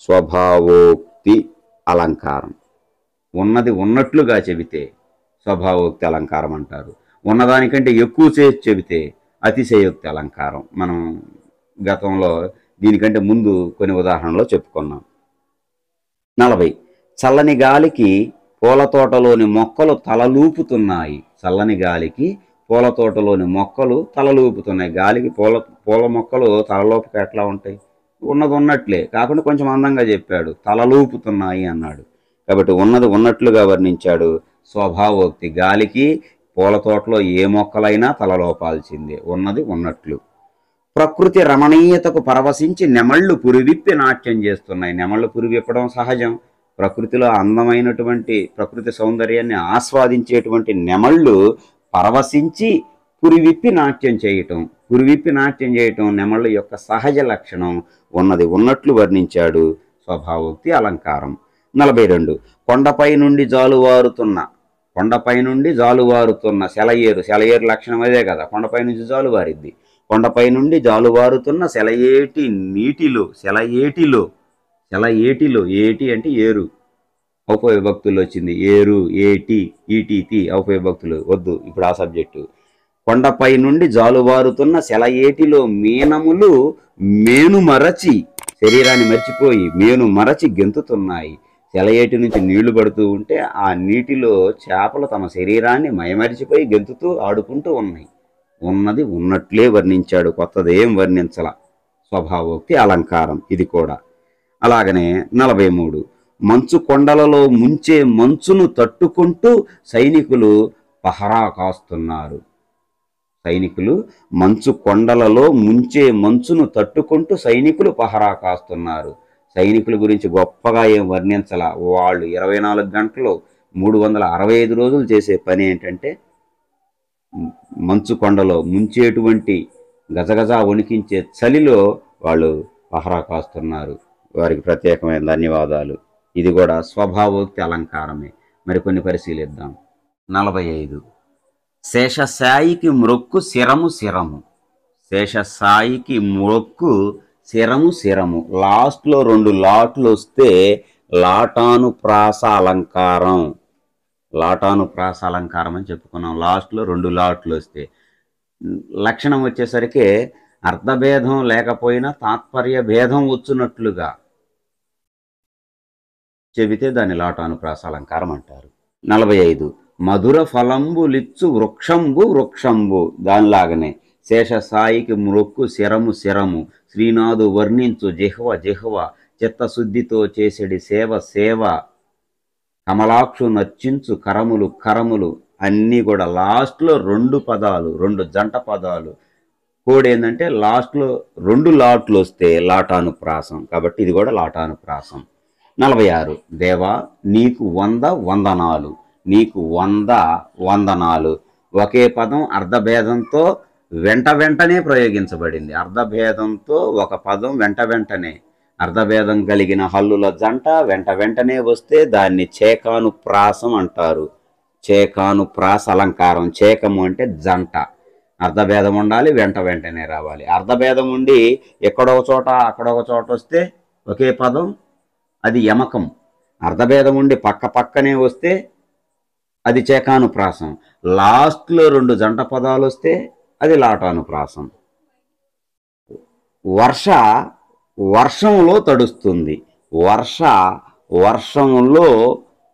స్వభావోక్తి అలంకారం. ఉన్నది ఉన్నట్లుగా చెబితే స్వభావోక్తి అలంకారం అంటారు. ఉన్నదానికంటే ఎక్కువ చేసి చెబితే అతిశయోక్తి అలంకారం. మనం గతంలో దీనికంటే ముందు కొన్ని ఉదాహరణలో చెప్పుకున్నాం. 40 చల్లని గాలికి పూల తోటలోని మొక్కలు తలలూపుతున్నాయి. చల్లని గాలికి పూల తోటలోని మొక్కలు తలలూపుతున్నాయి. గాలికి పూల మొక్కలు తలలోపుక ఎట్లా ఉంటాయి? ఉన్నది ఉన్నట్లే, కాకుండా కొంచెం అందంగా చెప్పాడు. తలలూపుతున్నాయి అన్నాడు. కాబట్టి ఉన్నది ఉన్నట్లుగా వర్ణించాడు. స్వభావోక్తి. గాలికి పూల తోటలో ఏ మొక్కలైనా తలలోపాల్సిందే. ఉన్నది ఉన్నట్లు. ప్రకృతి రమణీయతకు పరవశించి నెమళ్ళు పురివిప్పి నాట్యం చేస్తున్నాయి. నెమళ్ళు పురివిప్పడం సహజం. ప్రకృతిలో అందమైనటువంటి ప్రకృతి సౌందర్యాన్ని ఆస్వాదించేటువంటి నెమళ్ళు పరవశించి పురివిప్పి నాట్యం చేయటం. పురివిప్పి నాట్యం చేయటం నెమళ్ళ యొక్క సహజ లక్షణం. ఉన్నది ఉన్నట్లు వర్ణించాడు. స్వభావోక్తి అలంకారం. 42 కొండపై నుండి జాలువారుతున్న సెలయేరు. సెలయేరు లక్షణం అదే కదా, కొండపై నుంచి జాలువారిద్ది. కొండపై నుండి జాలువారుతున్న సెలయేటి నీటిలో సెలయేటిలో ఏటి అంటే ఏరు ఔపయ భక్తులు వచ్చింది. ఏరు, ఏటి, ఈటి, ఔపయ భక్తులు వద్దు ఇప్పుడు ఆ సబ్జెక్టు. కొండపై నుండి జాలువారుతున్న సెలయేటిలో మీనములు మేను మరచి, శరీరాన్ని మర్చిపోయి మేను మరచి గెంతుతున్నాయి. సెలయేటి నుంచి నీళ్లు పడుతూ ఉంటే ఆ నీటిలో చేపలు తమ శరీరాన్ని మయమరిచిపోయి గెంతుతూ ఆడుకుంటూ ఉన్నాయి. ఉన్నది ఉన్నట్లే వర్ణించాడు, కొత్తదేం వర్ణించల. స్వభావోక్తి అలంకారం ఇది కూడా. అలాగనే 43 మంచు కొండలలో ముంచే మంచును తట్టుకుంటూ సైనికులు పహరా కాస్తున్నారు. సైనికులు మంచు కొండలలో ముంచే మంచును తట్టుకుంటూ సైనికులు పహరా కాస్తున్నారు. సైనికుల గురించి గొప్పగా ఏం వర్ణించాల. వాళ్ళు 24 గంటలు 365 రోజులు చేసే పని ఏంటంటే మంచు కొండలో ముంచేటువంటి గజగజ వణికించే చలిలో వాళ్ళు పహరా కాస్తున్నారు. వారికి ప్రత్యేకమైన ధన్యవాదాలు. ఇది కూడా స్వభావోక్తి అలంకారమే. మరికొన్ని పరిశీలిద్దాం. 45 శేషసాయికి మ్రొక్కు శిరము శిరము. శేషసాయికి మ్రొక్కు శిరము. లాస్ట్లో 2 లాట్లు వస్తే లాటానుప్రాస అలంకారం. లాటానుప్రాస అలంకారం అని చెప్పుకున్నాం. లాస్ట్లో 2 లాట్లు వస్తే లక్షణం వచ్చేసరికి అర్థభేదం లేకపోయినా తాత్పర్య భేదం వచ్చున్నట్లుగా చెబితే దాన్ని లాటానుప్రాస అలంకారం అంటారు. 45 మధుర ఫలంబులిచ్చు వృక్షంబు. దానిలాగనే శేషసాయికి మ్రొక్కు శిరము. శ్రీనాథు వర్ణించు జిహ్వ చిత్తశుద్ధితో చేసేడి సేవ. కమలాక్షు నర్చించు కరములు అన్నీ కూడా లాస్ట్లో 2 పదాలు, 2 జంట పదాలు. కోడ్ ఏంటంటే లాస్ట్లో 2 లాట్లు వస్తే లాటానుప్రాసం. కాబట్టి ఇది కూడా లాటానుప్రాసం. 46 దేవా నీకు 100 వందనాలు. నీకు 100 వందనాలు. ఒకే పదం అర్ధభేదంతో వెంటనే ప్రయోగించబడింది. అర్ధభేదంతో ఒక పదం వెంటనే. అర్ధభేదం కలిగిన హల్లుల జంట వెంటనే వస్తే దాన్ని చేకానుప్రాసం అంటారు. చేకానుప్రాస అలంకారం. చేకము అంటే జంట. అర్ధభేదం ఉండాలి, వెంటనే రావాలి. అర్ధభేదం ఉండి ఎక్కడొక చోట అక్కడొక చోట వస్తే ఒకే పదం, అది యమకం. అర్ధభేదం ఉండి పక్కనే వస్తే అది చేకానుప్రాసం. లాస్ట్లో 2 జంట పదాలు వస్తే అది లాటానుప్రాసం. వర్షంలో తడుస్తుంది. వర్షంలో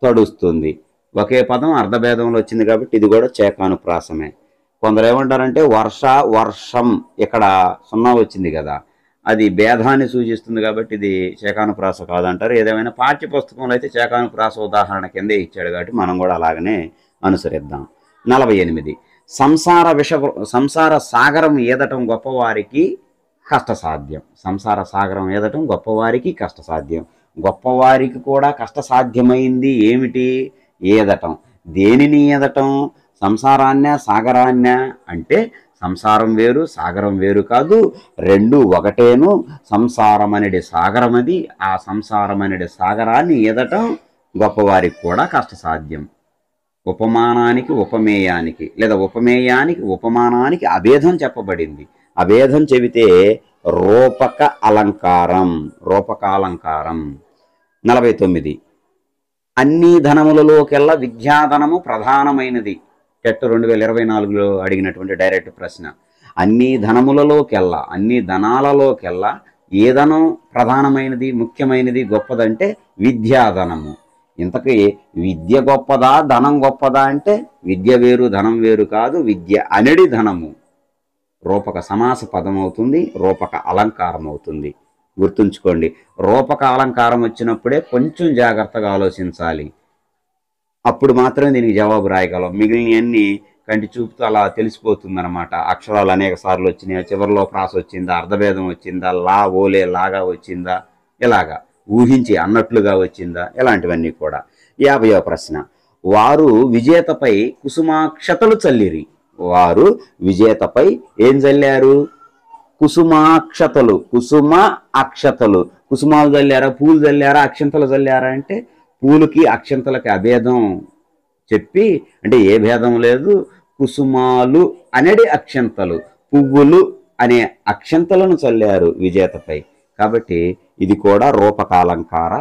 తడుస్తుంది. ఒకే పదం అర్ధభేదంలో వచ్చింది కాబట్టి ఇది కూడా చేకానుప్రాసమే. కొందరు ఏమంటారంటే వర్షం ఇక్కడ 0 వచ్చింది కదా, అది భేదాన్ని సూచిస్తుంది కాబట్టి ఇది చేకానుప్రాస కాదంటారు. ఏదేమైనా పాఠ్యపుస్తకంలో అయితే చేకానుప్రాస ఉదాహరణ కిందే ఇచ్చాడు కాబట్టి మనం కూడా అలాగనే అనుసరిద్దాం. 48 సంసార సాగరం ఈదటం గొప్పవారికి కష్టసాధ్యం. సంసార సాగరం ఈదటం గొప్పవారికి కష్టసాధ్యం. గొప్పవారికి కూడా కష్టసాధ్యమైంది ఏమిటి? ఈదటం. దేనిని ఈదటం? సంసారాన్నే సాగరాన్నే అంటే సంసారం వేరు సాగరం వేరు కాదు, 2 ఒకటేను. సంసారం అనేది సాగరమది. ఆ సంసారం అనేది సాగరాన్ని ఈదటం గొప్పవారికి కూడా కష్టసాధ్యం. ఉపమానానికి ఉపమేయానికి లేదా ఉపమేయానికి ఉపమానానికి అభేదం చెప్పబడింది. అభేదం చెబితే రూపక అలంకారం. 49 అన్ని ధనములలోకెల్లా విద్యాధనము ప్రధానమైనది. టెట్ 2024లో అడిగినటువంటి డైరెక్ట్ ప్రశ్న. అన్ని ధనములలోకెల్లా, అన్ని ధనాలలోకెల్లా ఏ ధనం ప్రధానమైనది, ముఖ్యమైనది, గొప్పదంటే విద్యాధనము. ఇంతకీ విద్య గొప్పదా ధనం గొప్పదా అంటే విద్య వేరు ధనం వేరు కాదు, విద్య అనేది ధనము. రూపక సమాస పదం అవుతుంది, రూపక అలంకారం అవుతుంది. గుర్తుంచుకోండి. రూపక అలంకారం వచ్చినప్పుడే కొంచెం జాగ్రత్తగా ఆలోచించాలి. అప్పుడు మాత్రమే దీనికి జవాబు రాయగలం. మిగిలినవన్నీ కంటి చూపుతూ అలా తెలిసిపోతుందన్నమాట. అక్షరాలు అనేక సార్లు వచ్చినాయా, చివరిలో ప్రాస వచ్చిందా, అర్ధభేదం వచ్చిందా, లా ఓలే లాగా వచ్చిందా, ఇలాగా ఊహించి అన్నట్లుగా వచ్చిందా, ఇలాంటివన్నీ కూడా. 50వ ప్రశ్న వారు విజేతపై కుసుమాక్షతలు చల్లిరి. వారు విజేతపై ఏం చల్లారు? కుసుమాక్షతలు. కుసుమ అక్షతలు. కుసుమాలు చల్లారా, పూలు చల్లారా, అక్షంతలు చల్లారా అంటే పూలకి అక్షంతలకి అభేదం చెప్పి, అంటే ఏ భేదం లేదు. కుసుమాలు అనేది అక్షంతలు, పువ్వులు అనే అక్షంతలను చల్లారు విజేతపై. కాబట్టి ఇది కూడా రూపకాలంకార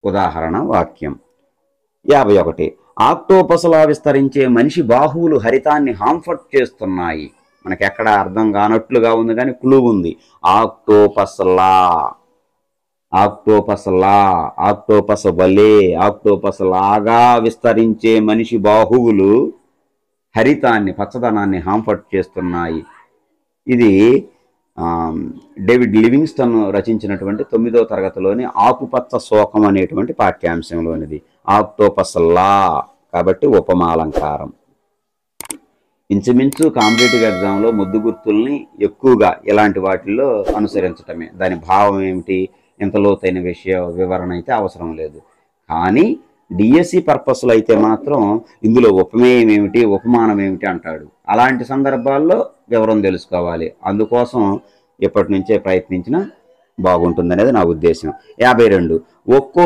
ఉదాహరణ వాక్యం. 51. ఆక్టోపస్లా విస్తరించే మనిషి బాహువులు హరితాన్ని హాంఫర్ట్ చేస్తున్నాయి. మనకి ఎక్కడ అర్థం కానట్లుగా ఉంది కానీ క్లూ ఉంది. ఆక్టోపస్లా, ఆక్టోపస్లా, ఆక్టోపస్ వలే, ఆక్టోపస్ లాగా విస్తరించే మనిషి బాహువులు హరితాన్ని, పచ్చదనాన్ని హాంఫర్ట్ చేస్తున్నాయి. ఇది డేవిడ్ లివింగ్స్టన్ రచించినటువంటి 9వ తరగతిలోని ఆకుపచ్చ శోకం అనేటువంటి పాఠ్యాంశంలోనిది. ఆక్టోపస్ లా కాబట్టి ఉపమాలంకారం. ఇంచుమించు కాంపిటేటివ్ ఎగ్జామ్లో ముద్దు గుర్తుల్ని ఎక్కువగా ఇలాంటి వాటిల్లో అనుసరించటమే. దాని భావం ఏమిటి, ఎంత లోతైన వివరణ అయితే అవసరం లేదు. కానీ డిఎస్సి పర్పస్లో అయితే మాత్రం ఇందులో ఉపమేయం ఏమిటి, ఉపమానం ఏమిటి అంటాడు. అలాంటి సందర్భాల్లో వివరం తెలుసుకోవాలి. అందుకోసం ఎప్పటి నుంచే ప్రయత్నించినా బాగుంటుందనేది నా ఉద్దేశం. 52. ఒక్కో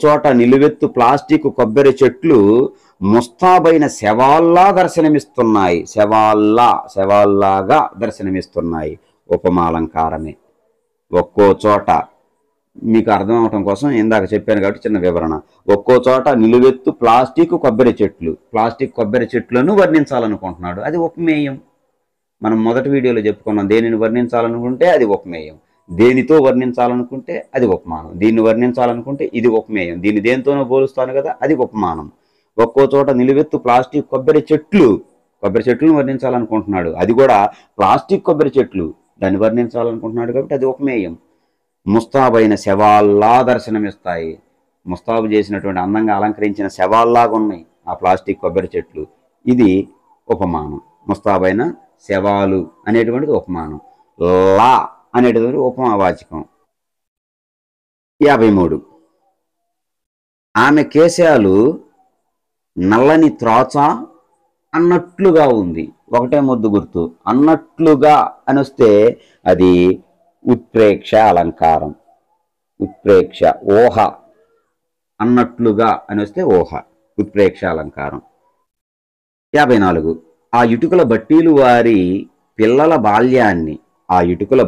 చోట నిలువెత్తు ప్లాస్టిక్ కొబ్బరి చెట్లు ముస్తాబైన శవాల్లా దర్శనమిస్తున్నాయి. శవాల్లాగా దర్శనమిస్తున్నాయి. ఉపమాలంకారమే. ఒక్కో చోట మీకు అర్థం అవటం కోసం ఇందాక చెప్పాను కాబట్టి చిన్న వివరణ. ఒక్కో చోట నిలువెత్తు ప్లాస్టిక్ కొబ్బరి చెట్లను వర్ణించాలనుకుంటున్నాడు, అది ఉపమేయం. మనం మొదటి వీడియోలో చెప్పుకున్నాం, దేనిని వర్ణించాలనుకుంటే అది ఉపమేయం, దేనితో వర్ణించాలనుకుంటే అది ఉపమానం, దీన్ని వర్ణించాలనుకుంటే ఇది ఉపమేయం, దీన్ని దేనితోనో పోలుస్తాను కదా అది ఉపమానం. ఒక్కో చోట నిలువెత్తు ప్లాస్టిక్ కొబ్బరి చెట్లను వర్ణించాలనుకుంటున్నాడు, అది కూడా ప్లాస్టిక్ కొబ్బరి చెట్లు, దాన్ని వర్ణించాలనుకుంటున్నాడు కాబట్టి అది ఉపమేయం. ముస్తాబైన శవాల్లా దర్శనమిస్తాయి. ముస్తాబు చేసినటువంటి అందంగా అలంకరించిన శవాల్లాగా ఉన్నాయి ఆ ప్లాస్టిక్ కొబ్బరి చెట్లు, ఇది ఉపమానం. ముస్తాబైన శవాలు అనేటువంటిది ఉపమానం. లా అనేటువంటి ఉపమావాచకం. 53. ఆమె కేశాలు నల్లని త్రాచ అన్నట్లుగా ఉంది. ఒకటే ముద్దు గుర్తు. అన్నట్లుగా అని వస్తే అది ఉత్ప్రేక్ష అలంకారం. ఉత్ప్రేక్ష ఊహ, అన్నట్లుగా అని వస్తే ఊహ, ఉత్ప్రేక్ష అలంకారం. 54. ఆ ఇటుకల బట్టీలు వారి పిల్లల బాల్యాన్ని, ఆ ఇటుకల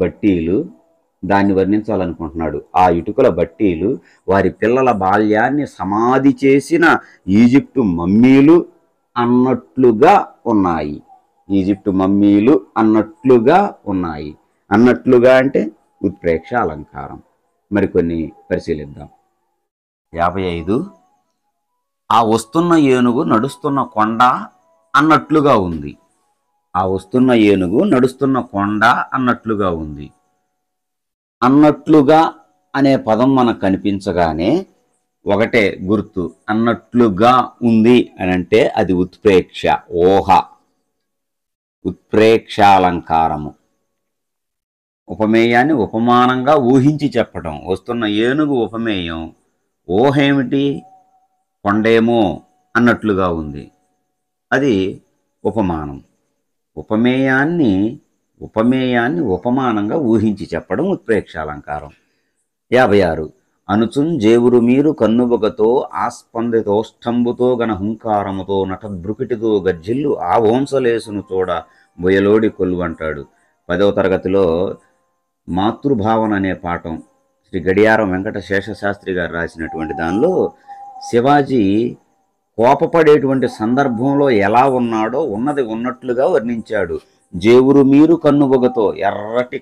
బట్టీలు దాన్ని వర్ణించాలనుకుంటున్నాడు. ఆ ఇటుకల బట్టీలు వారి పిల్లల బాల్యాన్ని సమాధి చేసిన ఈజిప్టు మమ్మీలు అన్నట్లుగా ఉన్నాయి. అన్నట్లుగా అంటే ఉత్ప్రేక్ష అలంకారం. మరికొన్ని పరిశీలిద్దాం. 55. ఆ వస్తున్న ఏనుగు నడుస్తున్న కొండ అన్నట్లుగా ఉంది. అన్నట్లుగా అనే పదం మనకు కనిపించగానే ఒకటే గుర్తు, అన్నట్లుగా ఉంది అని అంటే అది ఉత్ప్రేక్ష, ఊహ, ఉత్ప్రేక్షాలంకారము. ఉపమేయాన్ని ఉపమానంగా ఊహించి చెప్పటం. వస్తున్న ఏనుగు ఉపమేయం, ఊహ ఏమిటి, కొండేమో అన్నట్లుగా ఉంది, అది ఉపమానం. ఉపమేయాన్ని ఉపమానంగా ఊహించి చెప్పడం ఉత్ప్రేక్షాలంకారం. 56. అనుచున్ జేవురు మీరు కన్నుబొగతో ఆస్పందితోష్టంబుతో గణ హుంకారముతో నటద్భృకిటితో గజ్జిల్లు ఆ వంశలేసును చూడ బొయలోడి కొల్లు అంటాడు. 10వ తరగతిలో మాతృభావన అనే పాఠం శ్రీ గడియారం వెంకట శేషశాస్త్రి గారు రాసినటువంటి దానిలో శివాజీ కోపపడేటువంటి సందర్భంలో ఎలా ఉన్నాడో ఉన్నది ఉన్నట్లుగా వర్ణించాడు. జేవురు మీరు కన్నుబొగతో, ఎర్రటి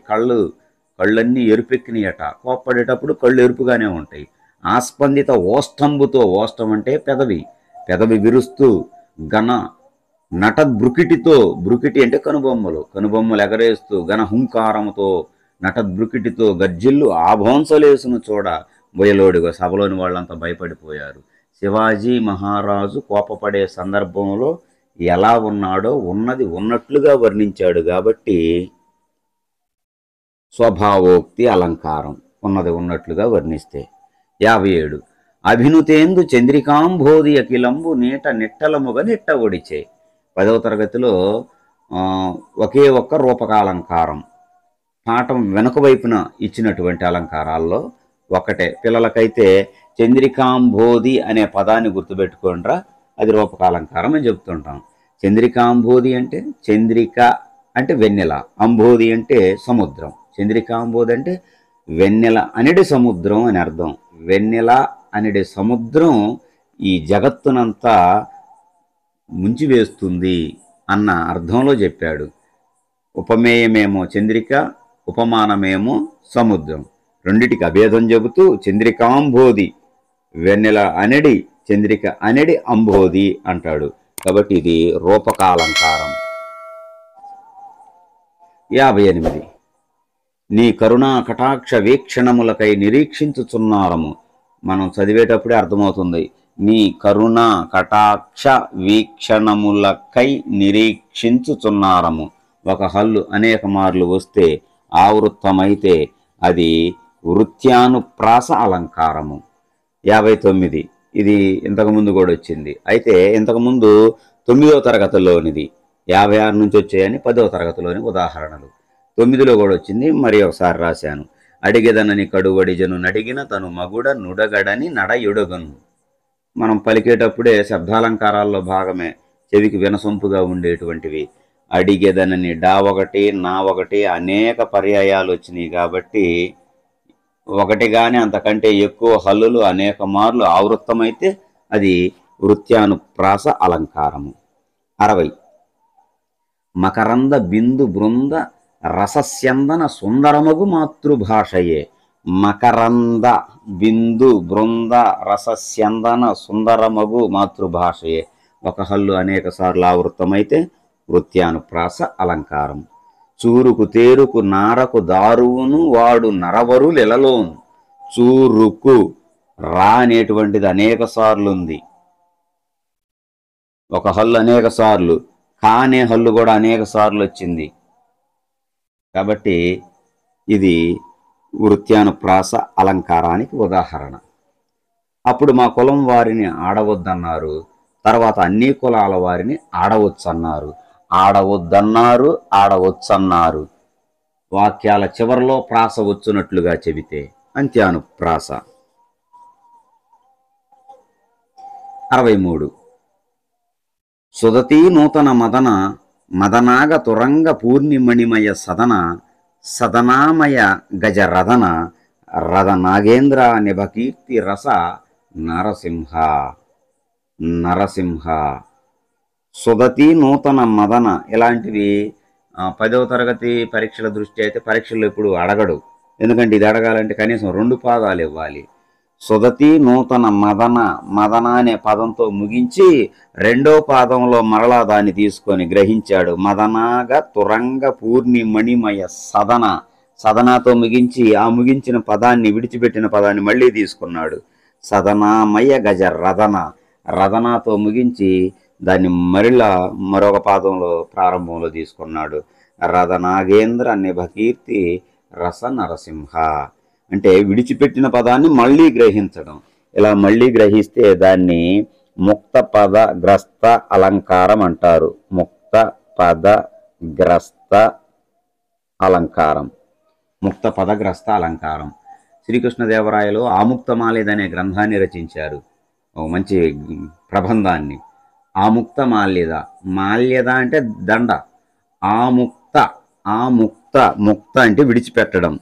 కళ్ళన్నీ ఎరుపెక్కినాయట, కోపపడేటప్పుడు కళ్ళు ఎరుపుగానే ఉంటాయి. ఆస్పందిత ఓష్టంబుతో, ఓష్టం అంటే పెదవి విరుస్తూ, గణ నటద్భృకిటితో, భృకిటి అంటే కనుబొమ్మలు ఎగరేస్తూ, గణ హుంకారముతో నటద్భృకిటితో గర్జిల్లు ఆభోంసలేసును చూడ బొయలోడిగా, సభలోని వాళ్ళంతా భయపడిపోయారు. శివాజీ మహారాజు కోపపడే సందర్భంలో ఎలా ఉన్నాడో ఉన్నది ఉన్నట్లుగా వర్ణించాడు కాబట్టి స్వభావోక్తి అలంకారం, ఉన్నది ఉన్నట్లుగా వర్ణిస్తే. 57. అభినుతేందు చంద్రికాంబోధి అఖిలంబు నీట నిట్టలముగ నిట్ట ఒడిచే. 10వ తరగతిలో ఒకే ఒక్క రూపకాలంకారం పాఠం వెనుక వైపున ఇచ్చినటువంటి అలంకారాల్లో ఒకటే. పిల్లలకైతే చంద్రికాంబోధి అనే పదాన్ని గుర్తుపెట్టుకోండిరా, అది రూపకాలంకారం అని చెప్తుంటాం. చంద్రికాంబోధి అంటే చంద్రిక అంటే వెన్నెల, అంబోధి అంటే సముద్రం. చంద్రికాంబోధి అంటే వెన్నెల అనేది సముద్రం అని అర్థం. వెన్నెల అనేది సముద్రం ఈ జగత్తునంతా ముంచివేస్తుంది అన్న అర్థంలో చెప్పాడు. ఉపమేయమేమో చంద్రిక, ఉపమానమేమో సముద్రం. రెండిటికి అభేదం చెబుతూ చంద్రికాంబోధి, వెన్నెల అనడి, చంద్రిక అనడి అంబోధి అంటాడు. కాబట్టి ఇది రూపకాలంకారం. 58. నీ కరుణా కటాక్ష వీక్షణములకై నిరీక్షించుచున్నారము. మనం చదివేటప్పుడే అర్థమవుతుంది. నీ కరుణా కటాక్ష వీక్షణములకై నిరీక్షించుచున్నారము. ఒక హల్లు అనేక మార్లు వస్తే ఆవృత్తమైతే అది వృత్యానుప్రాస అలంకారము. 59. ఇది ఇంతకుముందు కూడా వచ్చింది. అయితే ఇంతకుముందు 9వ తరగతిలోనిది. 56 నుంచి వచ్చాయని 10వ తరగతిలోని ఉదాహరణలు. 9లో కూడా వచ్చింది, మరి ఒకసారి రాశాను. అడిగెదనని కడువడిజను నడిగిన తను మగుడ నుడగడని నడయుడగను. మనం పలికేటప్పుడే శబ్దాలంకారాల్లో భాగమే, చెవికి వినసొంపుగా ఉండేటువంటివి. అడిగెదనని డా ఒకటి, నా ఒకటి, అనేక పర్యాయాలు వచ్చినాయి. కాబట్టి ఒకటి కానీ అంతకంటే ఎక్కువ హల్లులు అనేక మార్లు ఆవృత్తమైతే అది వృత్యానుప్రాస అలంకారము. 60. మకరంద బిందు బృంద రసస్యందన సుందరమగు మాతృభాషయే. మకరంద బిందు బృంద రసస్యందన సుందరమగు మాతృభాషయే. ఒక హల్లు అనేక సార్లు ఆవృత్తమైతే వృత్యానుప్రాస అలంకారం. చూరుకు తేరుకు నారకు దారువును వాడు నరవరులెలలోను. చూరుకు రా అనేటువంటిది అనేక సార్లు ఉంది, ఒక హల్లు అనేక సార్లు. కానే హల్లు కూడా అనేక సార్లు వచ్చింది. కాబట్టి ఇది వృత్యానుప్రాస అలంకారానికి ఉదాహరణ. అప్పుడు మా కులం వారిని ఆడవద్దన్నారు, తర్వాత అన్ని కులాల వారిని ఆడవచ్చన్నారు. ఆడవద్దన్నారు, ఆడవచ్చన్నారు. వాక్యాల చివరిలో ప్రాస వచ్చునట్లుగా చెబితే అంత్యానుప్రాస. 63. సుదతీ నూతన మదన మదనాగ తురంగ పూర్ణిమణిమయ సదన సదనామయ గజ రదన రథ నాగేంద్ర నిభకీర్తి రస నరసింహ. నరసింహ. సుదతి నూతన మదన ఇలాంటివి 10వ తరగతి పరీక్షల దృష్టి అయితే పరీక్షల్లో ఇప్పుడు అడగడు. ఎందుకంటే ఇది అడగాలంటే కనీసం 2 పాదాలు ఇవ్వాలి. సుదతి నూతన మదన, మదన అనే పదంతో ముగించి 2వ పాదంలో మరలా దాన్ని తీసుకొని గ్రహించాడు. మదనాగ తురంగ పూర్ణిమణిమయ సదన, సదనాతో ముగించి ఆ ముగించిన పదాన్ని, విడిచిపెట్టిన పదాన్ని మళ్ళీ తీసుకున్నాడు. సదనామయ గజ రదన, రదనాతో ముగించి దాన్ని మరలా మరొక పాదంలో ప్రారంభంలో తీసుకున్నాడు. రథనాగేంద్ర నిభకీర్తి రస నరసింహ. అంటే విడిచిపెట్టిన పదాన్ని మళ్ళీ గ్రహించడం. ఇలా మళ్ళీ గ్రహిస్తే దాన్ని ముక్త పద గ్రస్త అలంకారం అంటారు. ముక్త పద గ్రస్త అలంకారం. ముక్త పదగ్రస్త అలంకారం. శ్రీకృష్ణదేవరాయలు ఆముక్తమాల్యద అనే గ్రంథాన్ని రచించారు, ఒక మంచి ప్రబంధాన్ని. ఆముక్త మాల్యద, మాల్యద అంటే దండ. ఆముక్త, ఆముక్త, ముక్త అంటే విడిచిపెట్టడం.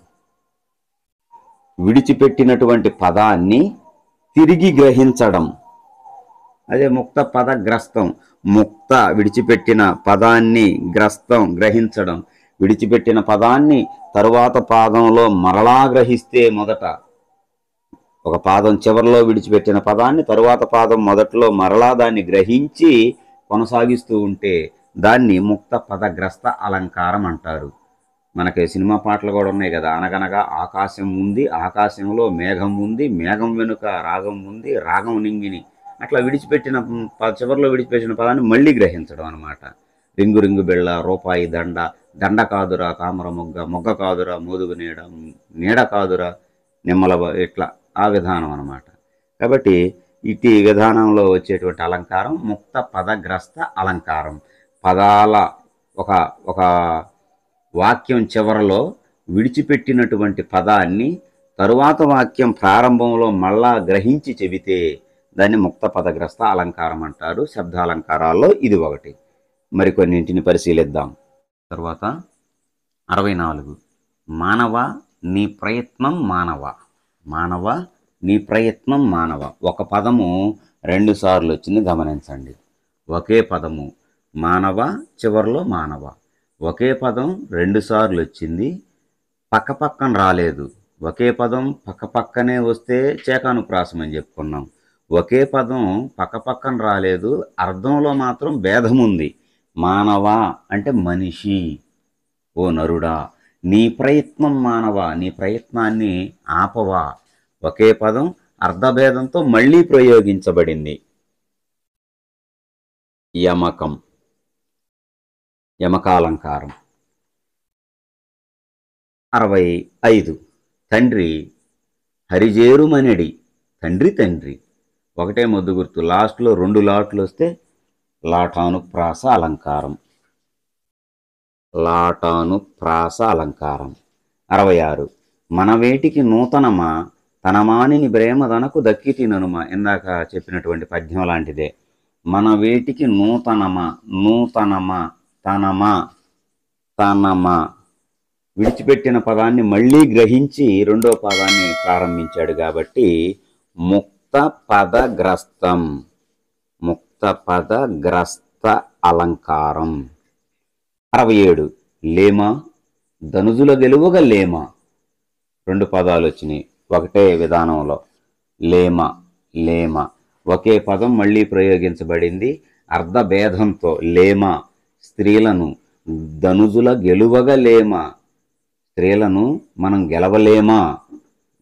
విడిచిపెట్టినటువంటి పదాన్ని తిరిగి గ్రహించడం, అదే ముక్త పదగ్రస్తం. ముక్త విడిచిపెట్టిన పదాన్ని, గ్రస్తం గ్రహించడం. విడిచిపెట్టిన పదాన్ని తరువాత పాదంలో మరలా గ్రహిస్తే, మొదట ఒక పాదం చివరిలో విడిచిపెట్టిన పదాన్ని తరువాత పాదం మొదట్లో మరలా దాన్ని గ్రహించి కొనసాగిస్తూ ఉంటే దాన్ని ముక్త పదగ్రస్త అలంకారం అంటారు. మనకి సినిమా పాటలు కూడా ఉన్నాయి కదా, అనగనగా ఆకాశం ఉంది, ఆకాశంలో మేఘం ఉంది, మేఘం వెనుక రాగం ఉంది, రాగం నింగిని. అట్లా విడిచిపెట్టిన చివరిలో విడిచిపెట్టిన పదాన్ని మళ్ళీ గ్రహించడం అనమాట. రింగు రింగు బిళ్ళ, రూపాయి దండ, దండ కాదురా తామర మొగ్గ, మొగ్గ కాదురా మోదుగు నీడ, నీడ కాదురా నిమ్మల, ఇట్లా ఆ విధానం అనమాట. కాబట్టి ఇటు విధానంలో వచ్చేటువంటి అలంకారం ముక్త పదగ్రస్త అలంకారం. పదాల ఒక వాక్యం చివరలో విడిచిపెట్టినటువంటి పదాన్ని తరువాత వాక్యం ప్రారంభంలో మళ్ళా గ్రహించి చెబితే దాన్ని ముక్త పదగ్రస్త అలంకారం అంటారు. శబ్దాలంకారాల్లో ఇది ఒకటి. మరికొన్నింటిని పరిశీలిద్దాం. తర్వాత 64 మానవ నీ ప్రయత్నం మానవ. మానవ నీ ప్రయత్నం మానవ. ఒక పదము 2 సార్లు వచ్చింది గమనించండి. ఒకే పదము మానవ చివరిలో మానవ. ఒకే పదం 2 సార్లు వచ్చింది, పక్కపక్కన రాలేదు. ఒకే పదం పక్కపక్కనే వస్తే చేకానుప్రాసం అని చెప్పుకున్నాం. ఒకే పదం పక్కపక్కన రాలేదు, అర్థంలో మాత్రం భేదం ఉంది. మానవ అంటే మనిషి, ఓ నరుడా. నీ ప్రయత్నం మానవ, నీ ప్రయత్నాన్ని ఆపవా. ఒకే పదం అర్ధభేదంతో మళ్ళీ ప్రయోగించబడింది. యమకం, యమకాలంకారం. 65 తండ్రి హరిజేరుమనెడి. తండ్రి తండ్రి ఒకటే మొద్దు గుర్తు, లాస్ట్లో 2 లాట్లు వస్తే లాటానుప్రాస అలంకారం. లాటానుప్రాస అలంకారం. 66 మనవేటికి నూతనమా తనమానిని ప్రేమదనకు దక్కితిననుమా. ఇందాక చెప్పినటువంటి పద్యం లాంటిదే. మన వేటికి నూతనమా, నూతనమా, తనమా, తనమా. విడిచిపెట్టిన పదాన్ని మళ్ళీ గ్రహించి రెండో పదాన్ని ప్రారంభించాడు కాబట్టి ముక్త పదగ్రస్తం. ముక్త పదగ్రస్త అలంకారం. 67 లేమ ధనుజుల గెలువగ లేమ. 2 పదాలు వచ్చినాయి ఒకటే విధానంలో. లేమ, లేమ. ఒకే పదం మళ్ళీ ప్రయోగించబడింది అర్ధభేదంతో. లేమ స్త్రీలను, ధనుజుల గెలువగ లేమ. స్త్రీలను మనం గెలవలేమా,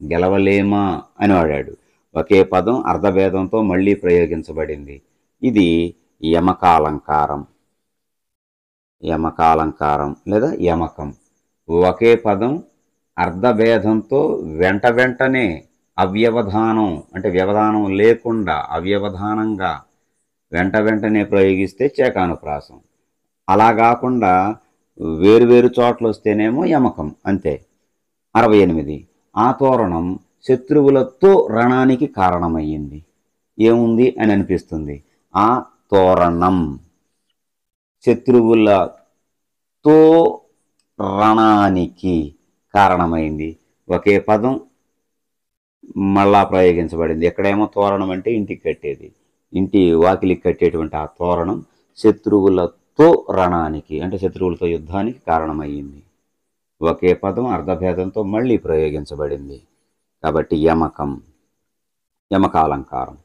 గెలవలేమా అని వాడాడు. ఒకే పదం అర్ధభేదంతో మళ్ళీ ప్రయోగించబడింది. ఇది యమకాలంకారం. యమకాలంకారం లేదా యమకం. ఒకే పదం అర్ధభేదంతో వెంట వెంటనే అవ్యవధానం అంటే వ్యవధానం లేకుండా అవ్యవధానంగా వెంట వెంటనే ప్రయోగిస్తే చేకానుప్రాసం. అలా కాకుండా వేరువేరు చోట్ల వస్తేనేమో యమకం, అంతే. 68 ఆ తోరణం శత్రువులతో రణానికి కారణమయ్యింది. ఏముంది అని అనిపిస్తుంది. ఆ తోరణం శత్రువులతో రణానికి కారణమైంది. ఒకే పదం మళ్ళా ప్రయోగించబడింది. ఎక్కడేమో తోరణం అంటే ఇంటికి కట్టేది, ఇంటి వాకిలికి కట్టేటువంటి ఆ తోరణం శత్రువులతో రణానికి అంటే శత్రువులతో యుద్ధానికి కారణమయ్యింది. ఒకే పదం అర్ధభేదంతో మళ్ళీ ప్రయోగించబడింది కాబట్టి యమకం, యమకాలంకారం.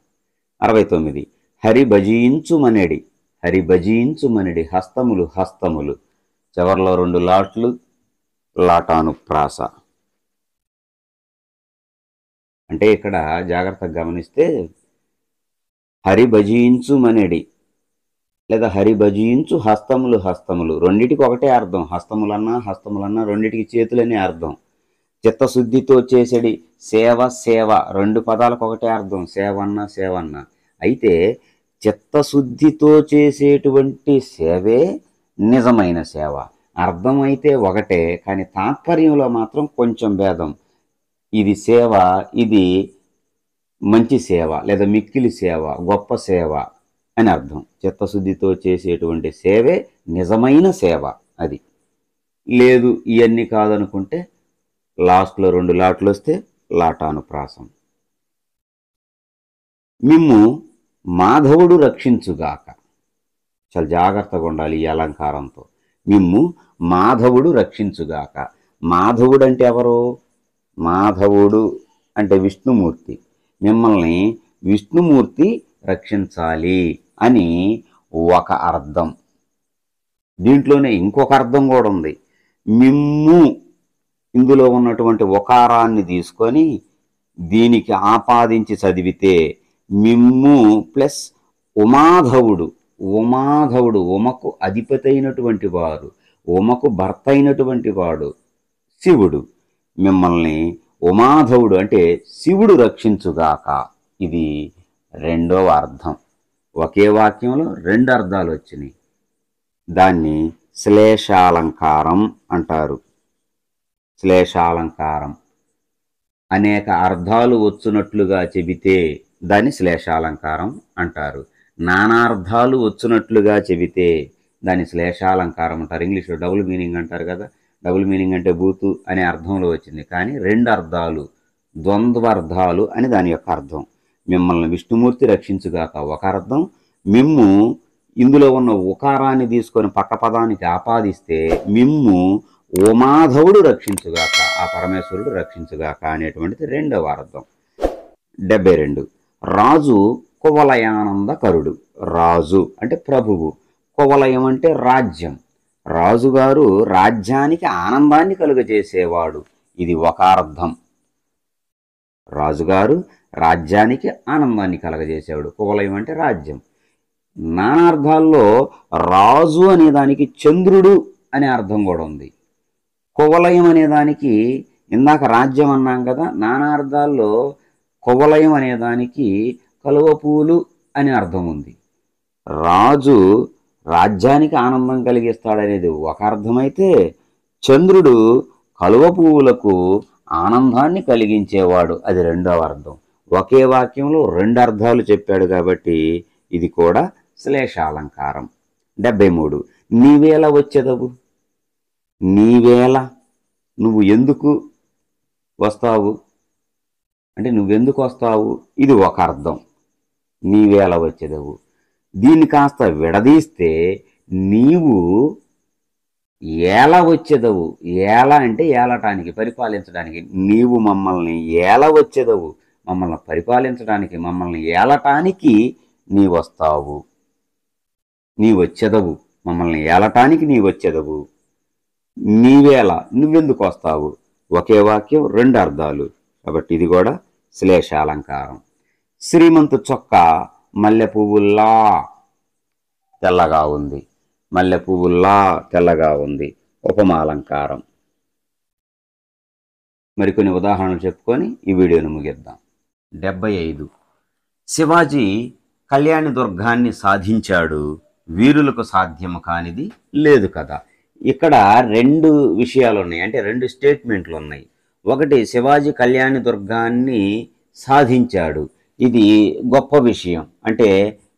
69 హరి భజించుమనెడి. హరి భజించుమనెడి. హస్తములు, హస్తములు. చివర్లో 2 లాట్లు, లాటానుప్రాస. అంటే ఇక్కడ జాగ్రత్తగా గమనిస్తే హరి భజించుమనెడి లేదా హరి భజించు హస్తములు, హస్తములు రెండిటికి ఒకటే అర్థం. హస్తములన్నా హస్తములన్నా రెండిటికి చేతులనే అర్థం. చిత్తశుద్ధితో చేసేడి సేవ, సేవ 2 పదాలకు ఒకటే అర్థం. సేవన్న, సేవన్న. అయితే చిత్తశుద్ధితో చేసేటువంటి సేవే నిజమైన సేవ. అర్థం అయితే ఒకటే, కానీ తాత్పర్యంలో మాత్రం కొంచెం భేదం. ఇది సేవ, ఇది మంచి సేవ లేదా మిక్కిలి సేవ, గొప్ప సేవ అని అర్థం. చిత్తశుద్ధితో చేసేటువంటి సేవే నిజమైన సేవ. అది లేదు ఇవన్నీ కాదనుకుంటే లాస్ట్లో 2 లాట్లు వస్తే లాటానుప్రాసం. మిమ్ము మాధవుడు రక్షించుగాక. చాలా జాగ్రత్తగా ఉండాలి ఈ అలంకారంతో. మిమ్ము మాధవుడు రక్షించుగాక. మాధవుడు అంటే ఎవరు? మాధవుడు అంటే విష్ణుమూర్తి. మిమ్మల్ని విష్ణుమూర్తి రక్షించాలి అని ఒక అర్థం. దీంట్లోనే ఇంకొక అర్థం కూడా ఉంది. మిమ్ము ఇందులో ఉన్నటువంటి ఒకారాన్ని తీసుకొని దీనికి ఆపాదించి చదివితే మిమ్ము ప్లస్ ఉమాధవుడు. ఉమాధవుడు ఉమకు అధిపతి అయినటువంటి వాడు, ఉమకు భర్త అయినటువంటి వాడు శివుడు. మిమ్మల్ని ఉమాధవుడు అంటే శివుడు రక్షించుగాక. ఇది రెండవ అర్థం. ఒకే వాక్యంలో 2 అర్థాలు వచ్చినాయి. దాన్ని శ్లేషాలంకారం అంటారు. శ్లేషాలంకారం. అనేక అర్థాలు వచ్చినట్లుగా చెబితే దాన్ని శ్లేషాలంకారం అంటారు. నానార్థాలు వచ్చినట్లుగా చెబితే దాన్ని శ్లేషాలంకారం అంటారు. ఇంగ్లీష్లో డబుల్ మీనింగ్ అంటారు కదా. డబుల్ మీనింగ్ అంటే బూతు అనే అర్థంలో వచ్చింది, కానీ రెండు అర్థాలు, ద్వంద్వార్థాలు అని దాని యొక్క అర్థం. మిమ్మల్ని విష్ణుమూర్తి రక్షించుగాక ఒక అర్థం, మిమ్ము ఇందులో ఉన్న ఉకారాన్ని తీసుకొని పక్క పదానికి ఆపాదిస్తే మిమ్ము ఉమాధవుడు రక్షించుగాక, ఆ పరమేశ్వరుడు రక్షించుగాక అనేటువంటిది రెండవ అర్థం. 72. రాజు కువలయానందకరుడు. రాజు అంటే ప్రభువు, కువలయం అంటే రాజ్యం. రాజుగారు రాజ్యానికి ఆనందాన్ని కలుగజేసేవాడు, ఇది ఒక అర్థం. రాజుగారు రాజ్యానికి ఆనందాన్ని కలగజేసేవాడు, కువలయం అంటే రాజ్యం. నానార్థాల్లో రాజు అనేదానికి చంద్రుడు అనే అర్థం కూడా ఉంది. కువలయం అనేదానికి ఇందాక రాజ్యం అన్నాం కదా, నానార్థాల్లో కువలయం అనేదానికి కలువ పూలు అనే అర్థం ఉంది. రాజు రాజ్యానికి ఆనందం కలిగిస్తాడనేది ఒక అర్థమైతే, చంద్రుడు కలువ పువ్వులకు ఆనందాన్ని కలిగించేవాడు, అది రెండవ అర్థం. ఒకే వాక్యంలో రెండు అర్థాలు చెప్పాడు కాబట్టి ఇది కూడా శ్లేషాలంకారం. 73. నీవేళ వచ్చేదవు. నీవేళ, నువ్వు ఎందుకు వస్తావు అంటే నువ్వెందుకు వస్తావు, ఇది ఒక అర్థం. నీవేళ వచ్చేదవు. దీన్ని కాస్త విడదీస్తే నీవు ఎలా వచ్చేదవు. ఏల అంటే ఏలటానికి, పరిపాలించడానికి. నీవు మమ్మల్ని ఏల వచ్చేదవు, మమ్మల్ని పరిపాలించడానికి, మమ్మల్ని ఏలటానికి నీ వస్తావు. నీ వచ్చేదవు, మమ్మల్ని ఏలటానికి నీ వచ్చేదవు. నీవేళ, నువ్వెందుకు వస్తావు. ఒకే వాక్యం రెండు అర్థాలు కాబట్టి ఇది కూడా శ్లేషాలంకారం. శ్రీమంతు చొక్కా మల్లె పువ్వుల్లా తెల్లగా ఉంది. మల్లె పువ్వుల్లా తెల్లగా ఉంది, ఉపమాలంకారం. మరికొన్ని ఉదాహరణలు చెప్పుకొని ఈ వీడియోను ముగిద్దాం. 75. శివాజీ కళ్యాణి దుర్గాన్ని సాధించాడు, వీరులకు సాధ్యము కానిది లేదు కదా. ఇక్కడ రెండు విషయాలు ఉన్నాయి, అంటే రెండు స్టేట్మెంట్లు ఉన్నాయి. ఒకటి, శివాజీ కళ్యాణి దుర్గాన్ని సాధించాడు, ఇది గొప్ప విషయం అంటే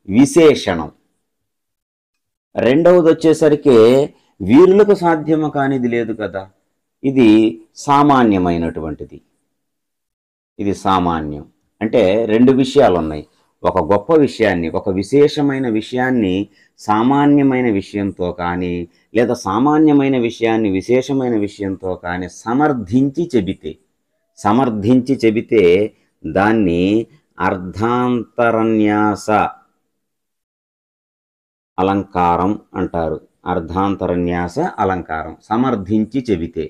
విశేషణం. రెండవది వచ్చేసరికి వీరులకు సాధ్యము కానిది లేదు కదా, ఇది సామాన్యమైనటువంటిది. ఇది సామాన్యం అంటే రెండు విషయాలు ఉన్నాయి. ఒక గొప్ప విషయాన్ని, ఒక విశేషమైన విషయాన్ని సామాన్యమైన విషయంతో కానీ, లేదా సామాన్యమైన విషయాన్ని విశేషమైన విషయంతో కానీ సమర్థించి చెబితే దాన్ని అర్ధాంతరన్యాస అలంకారం అంటారు. అర్ధాంతరన్యాస అలంకారం, సమర్థించి చెబితే.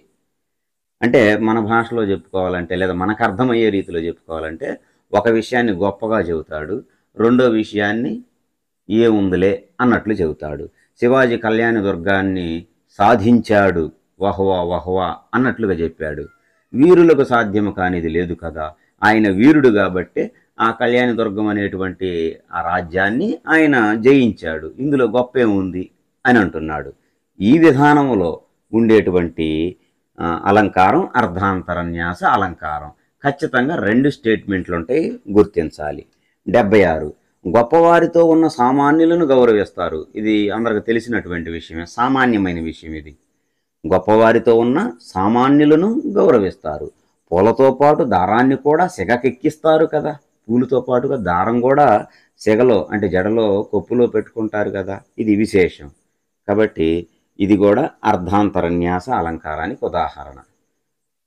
అంటే మన భాషలో చెప్పుకోవాలంటే, లేదా మనకు అర్థమయ్యే రీతిలో చెప్పుకోవాలంటే, ఒక విషయాన్ని గొప్పగా చెబుతాడు, రెండో విషయాన్ని ఏముందిలే అన్నట్లు చెబుతాడు. శివాజీ కళ్యాణి దుర్గాన్ని సాధించాడు, వహ్వా వహ్వా అన్నట్లుగా చెప్పాడు. వీరులకు సాధ్యము కానిది లేదు కదా, ఆయన వీరుడు కాబట్టి ఆ కళ్యాణి దుర్గం అనేటువంటి ఆ రాజ్యాన్ని ఆయన జయించాడు, ఇందులో గొప్పే ఉంది అని అంటున్నాడు. ఈ విధానంలో ఉండేటువంటి అలంకారం అర్ధాంతరన్యాస అలంకారం. ఖచ్చితంగా రెండు స్టేట్మెంట్లు ఉంటాయి, గుర్తించాలి. 76. గొప్పవారితో ఉన్న సామాన్యులను గౌరవిస్తారు. ఇది అందరికి తెలిసినటువంటి విషయమే, సామాన్యమైన విషయం ఇది. గొప్పవారితో ఉన్న సామాన్యులను గౌరవిస్తారు. పూలతో పాటు దారాన్ని కూడా సెగకెక్కిస్తారు కదా, పూలతో పాటుగా దారం కూడా సెగలో అంటే జడలో కొప్పులో పెట్టుకుంటారు కదా, ఇది విశేషం. కాబట్టి ఇది కూడా అర్ధాంతరన్యాస అలంకారానికి ఉదాహరణ.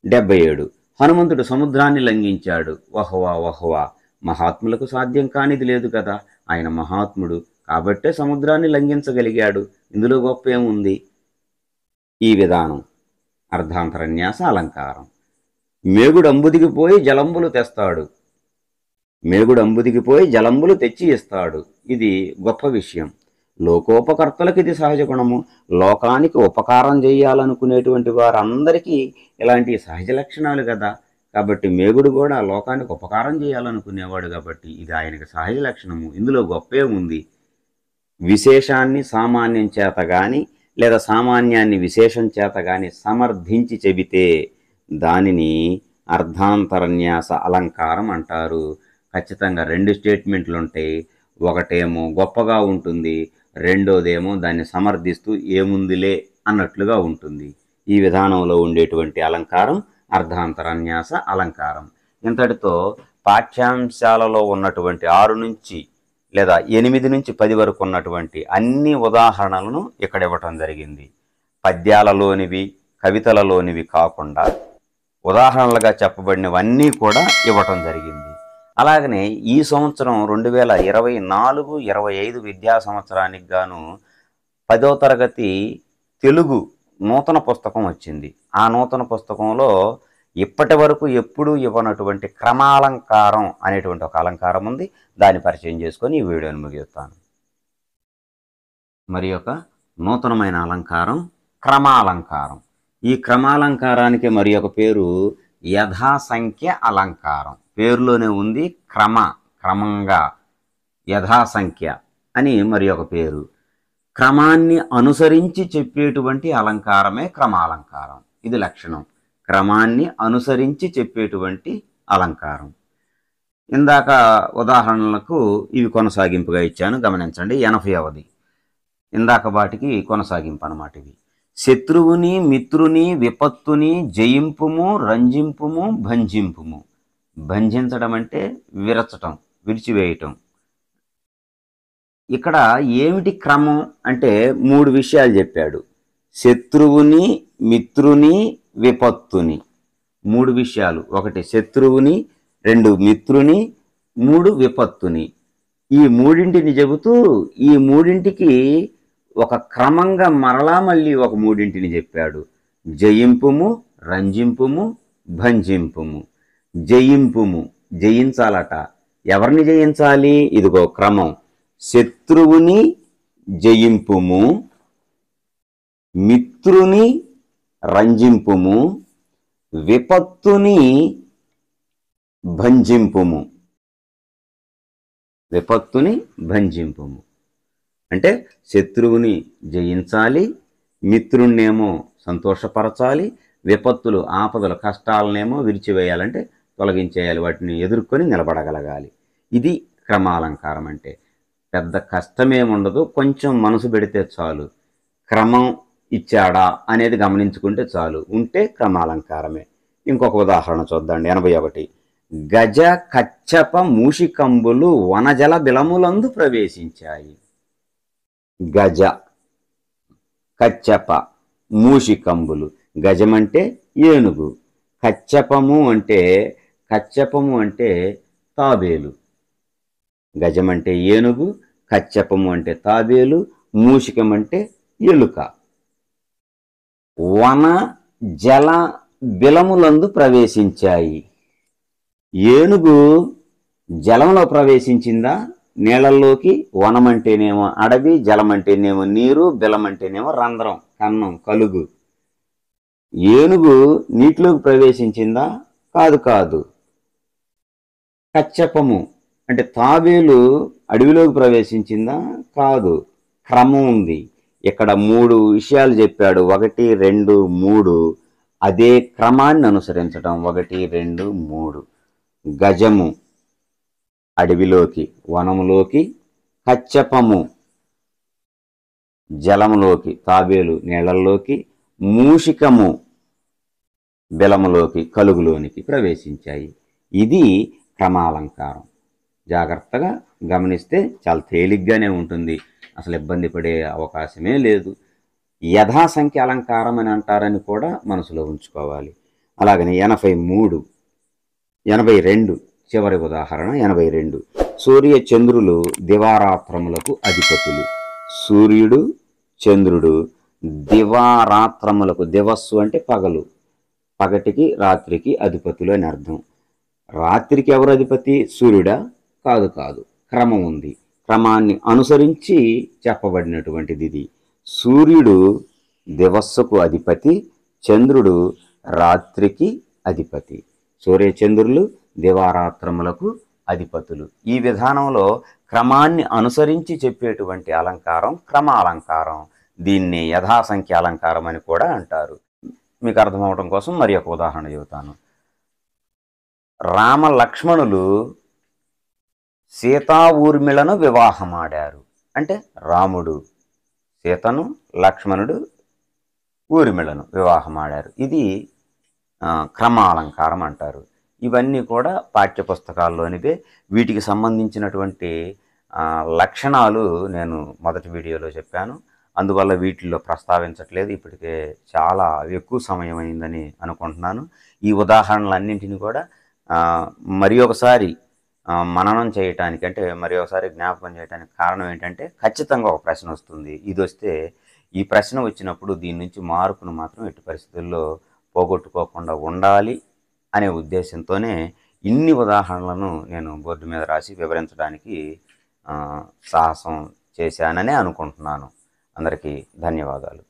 77. హనుమంతుడు సముద్రాన్ని లంఘించాడు, వహ్వా వహ్వా. మహాత్ములకు సాధ్యం కానిది లేదు కదా, ఆయన మహాత్ముడు కాబట్టే సముద్రాన్ని లంఘించగలిగాడు, ఇందులో గొప్ప ఏముంది. ఈ విధానం అర్ధాంతరన్యాస అలంకారం. మేగుడు అంబుదికి పోయి జలంబులు తెస్తాడు, మేగుడు అంబుదికి పోయి జలంబులు తెచ్చి ఇస్తాడు, ఇది గొప్ప విషయం. లోకోపకర్తలకు ఇది సహజ గుణము. లోకానికి ఉపకారం చేయాలనుకునేటువంటి వారందరికీ ఇలాంటి సహజ లక్షణాలు కదా. కాబట్టి మేగుడు కూడా లోకానికి ఉపకారం చేయాలనుకునేవాడు కాబట్టి ఇది ఆయనకి సహజ లక్షణము, ఇందులో గొప్పే ఉంది. విశేషాన్ని సామాన్యం చేత కానీ, లేదా సామాన్యాన్ని విశేషం చేత కానీ సమర్థించి చెబితే దానిని అర్ధాంతరన్యాస అలంకారం అంటారు. ఖచ్చితంగా రెండు స్టేట్మెంట్లు ఉంటాయి. ఒకటేమో గొప్పగా ఉంటుంది, రెండోదేమో దాన్ని సమర్థిస్తూ ఏముందిలే అన్నట్లుగా ఉంటుంది. ఈ విధానంలో ఉండేటువంటి అలంకారం అర్ధాంతరన్యాస అలంకారం. ఇంతటితో పాఠ్యాంశాలలో ఉన్నటువంటి 6 నుంచి లేదా 8 నుంచి 10 వరకు ఉన్నటువంటి అన్ని ఉదాహరణలను ఇక్కడ ఇవ్వటం జరిగింది. పద్యాలలోనివి, కవితలలోనివి కాకుండా ఉదాహరణలుగా చెప్పబడినవన్నీ కూడా ఇవ్వటం జరిగింది. అలాగనే ఈ సంవత్సరం 2024-25 విద్యా సంవత్సరానికి గాను 10వ తరగతి తెలుగు నూతన పుస్తకం వచ్చింది. ఆ నూతన పుస్తకంలో ఇప్పటి వరకు ఎప్పుడూ ఇవ్వనటువంటి క్రమాలంకారం అనేటువంటి ఒక అలంకారం ఉంది. దాన్ని పరిచయం చేసుకొని ఈ వీడియోని ముగిస్తాను. మరి ఒక నూతనమైన అలంకారం క్రమాలంకారం. ఈ క్రమాలంకారానికి మరి ఒక పేరు యథాసంఖ్య అలంకారం. పేరులోనే ఉంది క్రమంగా, యథాసంఖ్య అని మరి ఒక పేరు. క్రమాన్ని అనుసరించి చెప్పేటువంటి అలంకారమే క్రమాలంకారం. ఇది లక్షణం. క్రమాన్ని అనుసరించి చెప్పేటువంటి అలంకారం. ఇందాక ఉదాహరణలకు ఇవి కొనసాగింపుగా ఇచ్చాను, గమనించండి. 80వది ఇందాక వాటికి కొనసాగింపు అన్నమాట. ఇవి శత్రువుని మిత్రుని విపత్తుని జయింపుము రంజింపుము భంజింపుము. భంజించడం అంటే విరచటం, విడిచివేయటం. ఇక్కడ ఏమిటి క్రమం అంటే 3 విషయాలు చెప్పాడు. శత్రువుని, మిత్రుని, విపత్తుని. 3 విషయాలు. 1 శత్రువుని, 2 మిత్రుని, 3 విపత్తుని. ఈ 3ంటిని చెబుతూ ఈ 3ంటికి ఒక క్రమంగా మరలా మళ్ళీ ఒక 3ంటిని చెప్పాడు. జయింపుము, రంజింపుము, భంజింపుము. జయింపుము, జయించాలట. ఎవరిని జయించాలి? ఇదిగో క్రమం. శత్రువుని జయింపుము, మిత్రుని రంజింపుము, విపత్తుని భంజింపుము. విపత్తుని భంజింపుము అంటే శత్రువుని జయించాలి, మిత్రుణ్ణేమో సంతోషపరచాలి, విపత్తులు, ఆపదలు, కష్టాలనేమో విరిచివేయాలంటే తొలగించేయాలి, వాటిని ఎదుర్కొని నిలబడగలగాలి. ఇది క్రమాలంకారం అంటే. పెద్ద కష్టమేముండదు, కొంచెం మనసు పెడితే చాలు. క్రమం ఇచ్చాడా అనేది గమనించుకుంటే చాలు, ఉంటే క్రమాలంకారమే. ఇంకొక ఉదాహరణ చూద్దాం. 81 గజ కచ్చప మూషికంబులు వనజల బిలములందు ప్రవేశించాయి. గజ, కచ్చప, మూషికంబులు. గజమంటే ఏనుగు, కచ్చపము అంటే తాబేలు. గజమంటే ఏనుగు, కచ్చపము అంటే తాబేలు, మూషికం అంటే ఎలుక. వన జల బిలములందు ప్రవేశించాయి. ఏనుగు జలంలో ప్రవేశించిందా? నీళ్ళల్లోకి. వనం అంటేనేమో అడవి, జలం అంటేనేమో నీరు, బిలం అంటేనేమో రంధ్రం, కన్నం, కలుగు. ఏనుగు నీటిలోకి ప్రవేశించిందా? కాదు. కచ్చపము అంటే తాబేలు అడవిలోకి ప్రవేశించిందా? కాదు. క్రమం ఉంది. ఇక్కడ 3 విషయాలు చెప్పాడు. 1, 2, 3. అదే క్రమాన్ని అనుసరించడం. 1, 2, 3. గజము అడవిలోకి, వనములోకి. కచ్చపము జలములోకి, తాబేలు నీళ్లలోకి. మూషికము బిలములోకి, కలుగులోనికి ప్రవేశించాయి. ఇది క్రమాలంకారం. జాగ్రత్తగా గమనిస్తే చాలా తేలిగ్గానే ఉంటుంది, అసలు ఇబ్బంది పడే అవకాశమే లేదు. యథాసంఖ్య అలంకారం అని అంటారని కూడా మనసులో ఉంచుకోవాలి. అలాగని 82 చివరి ఉదాహరణ. 82 సూర్య చంద్రులు దివారాత్రములకు అధిపతులు. సూర్యుడు, చంద్రుడు దివారాత్రములకు, దివస్సు అంటే పగలు, పగటికి రాత్రికి అధిపతులు అని అర్థం. రాత్రికి ఎవరు అధిపతి? సూర్యుడా? కాదు. క్రమం ఉంది. క్రమాన్ని అనుసరించి చెప్పబడినటువంటిది ఇది. సూర్యుడు దివస్సుకు అధిపతి, చంద్రుడు రాత్రికి అధిపతి. సూర్యచంద్రులు దివారాత్రములకు అధిపతులు. ఈ విధానంలో క్రమాన్ని అనుసరించి చెప్పేటువంటి అలంకారం క్రమాలంకారం. దీన్ని యథాసంఖ్య అలంకారం అని కూడా అంటారు. మీకు అర్థమవడం కోసం మరి ఒక ఉదాహరణ చెబుతాను. రామ లక్ష్మణులు సీతా ఊర్మిళను వివాహమాడారు. అంటే రాముడు సీతను, లక్ష్మణుడు ఊర్మిళను వివాహమాడారు. ఇది క్రమాలంకారం అంటారు. ఇవన్నీ కూడా పాఠ్యపుస్తకాల్లోనివే. వీటికి సంబంధించినటువంటి లక్షణాలు నేను మొదటి వీడియోలో చెప్పాను. అందువల్ల వీటిల్లో ప్రస్తావించట్లేదు. ఇప్పటికే చాలా ఎక్కువ సమయం అయిందని అనుకుంటున్నాను. ఈ ఉదాహరణలన్నింటినీ కూడా మరి ఒకసారి మననం చేయటానికి, అంటే మరి ఒకసారి జ్ఞాపకం చేయడానికి కారణం ఏంటంటే, ఖచ్చితంగా ఒక ప్రశ్న వస్తుంది. ఇది వస్తే ఈ ప్రశ్న వచ్చినప్పుడు దీని నుంచి మార్కును మాత్రం ఎట్టి పరిస్థితుల్లో పోగొట్టుకోకుండా ఉండాలి అనే ఉద్దేశంతోనే ఇన్ని ఉదాహరణలను నేను బోర్డు మీద రాసి వివరించడానికి సాహసం చేశాననే అనుకుంటున్నాను. అందరికీ ధన్యవాదాలు.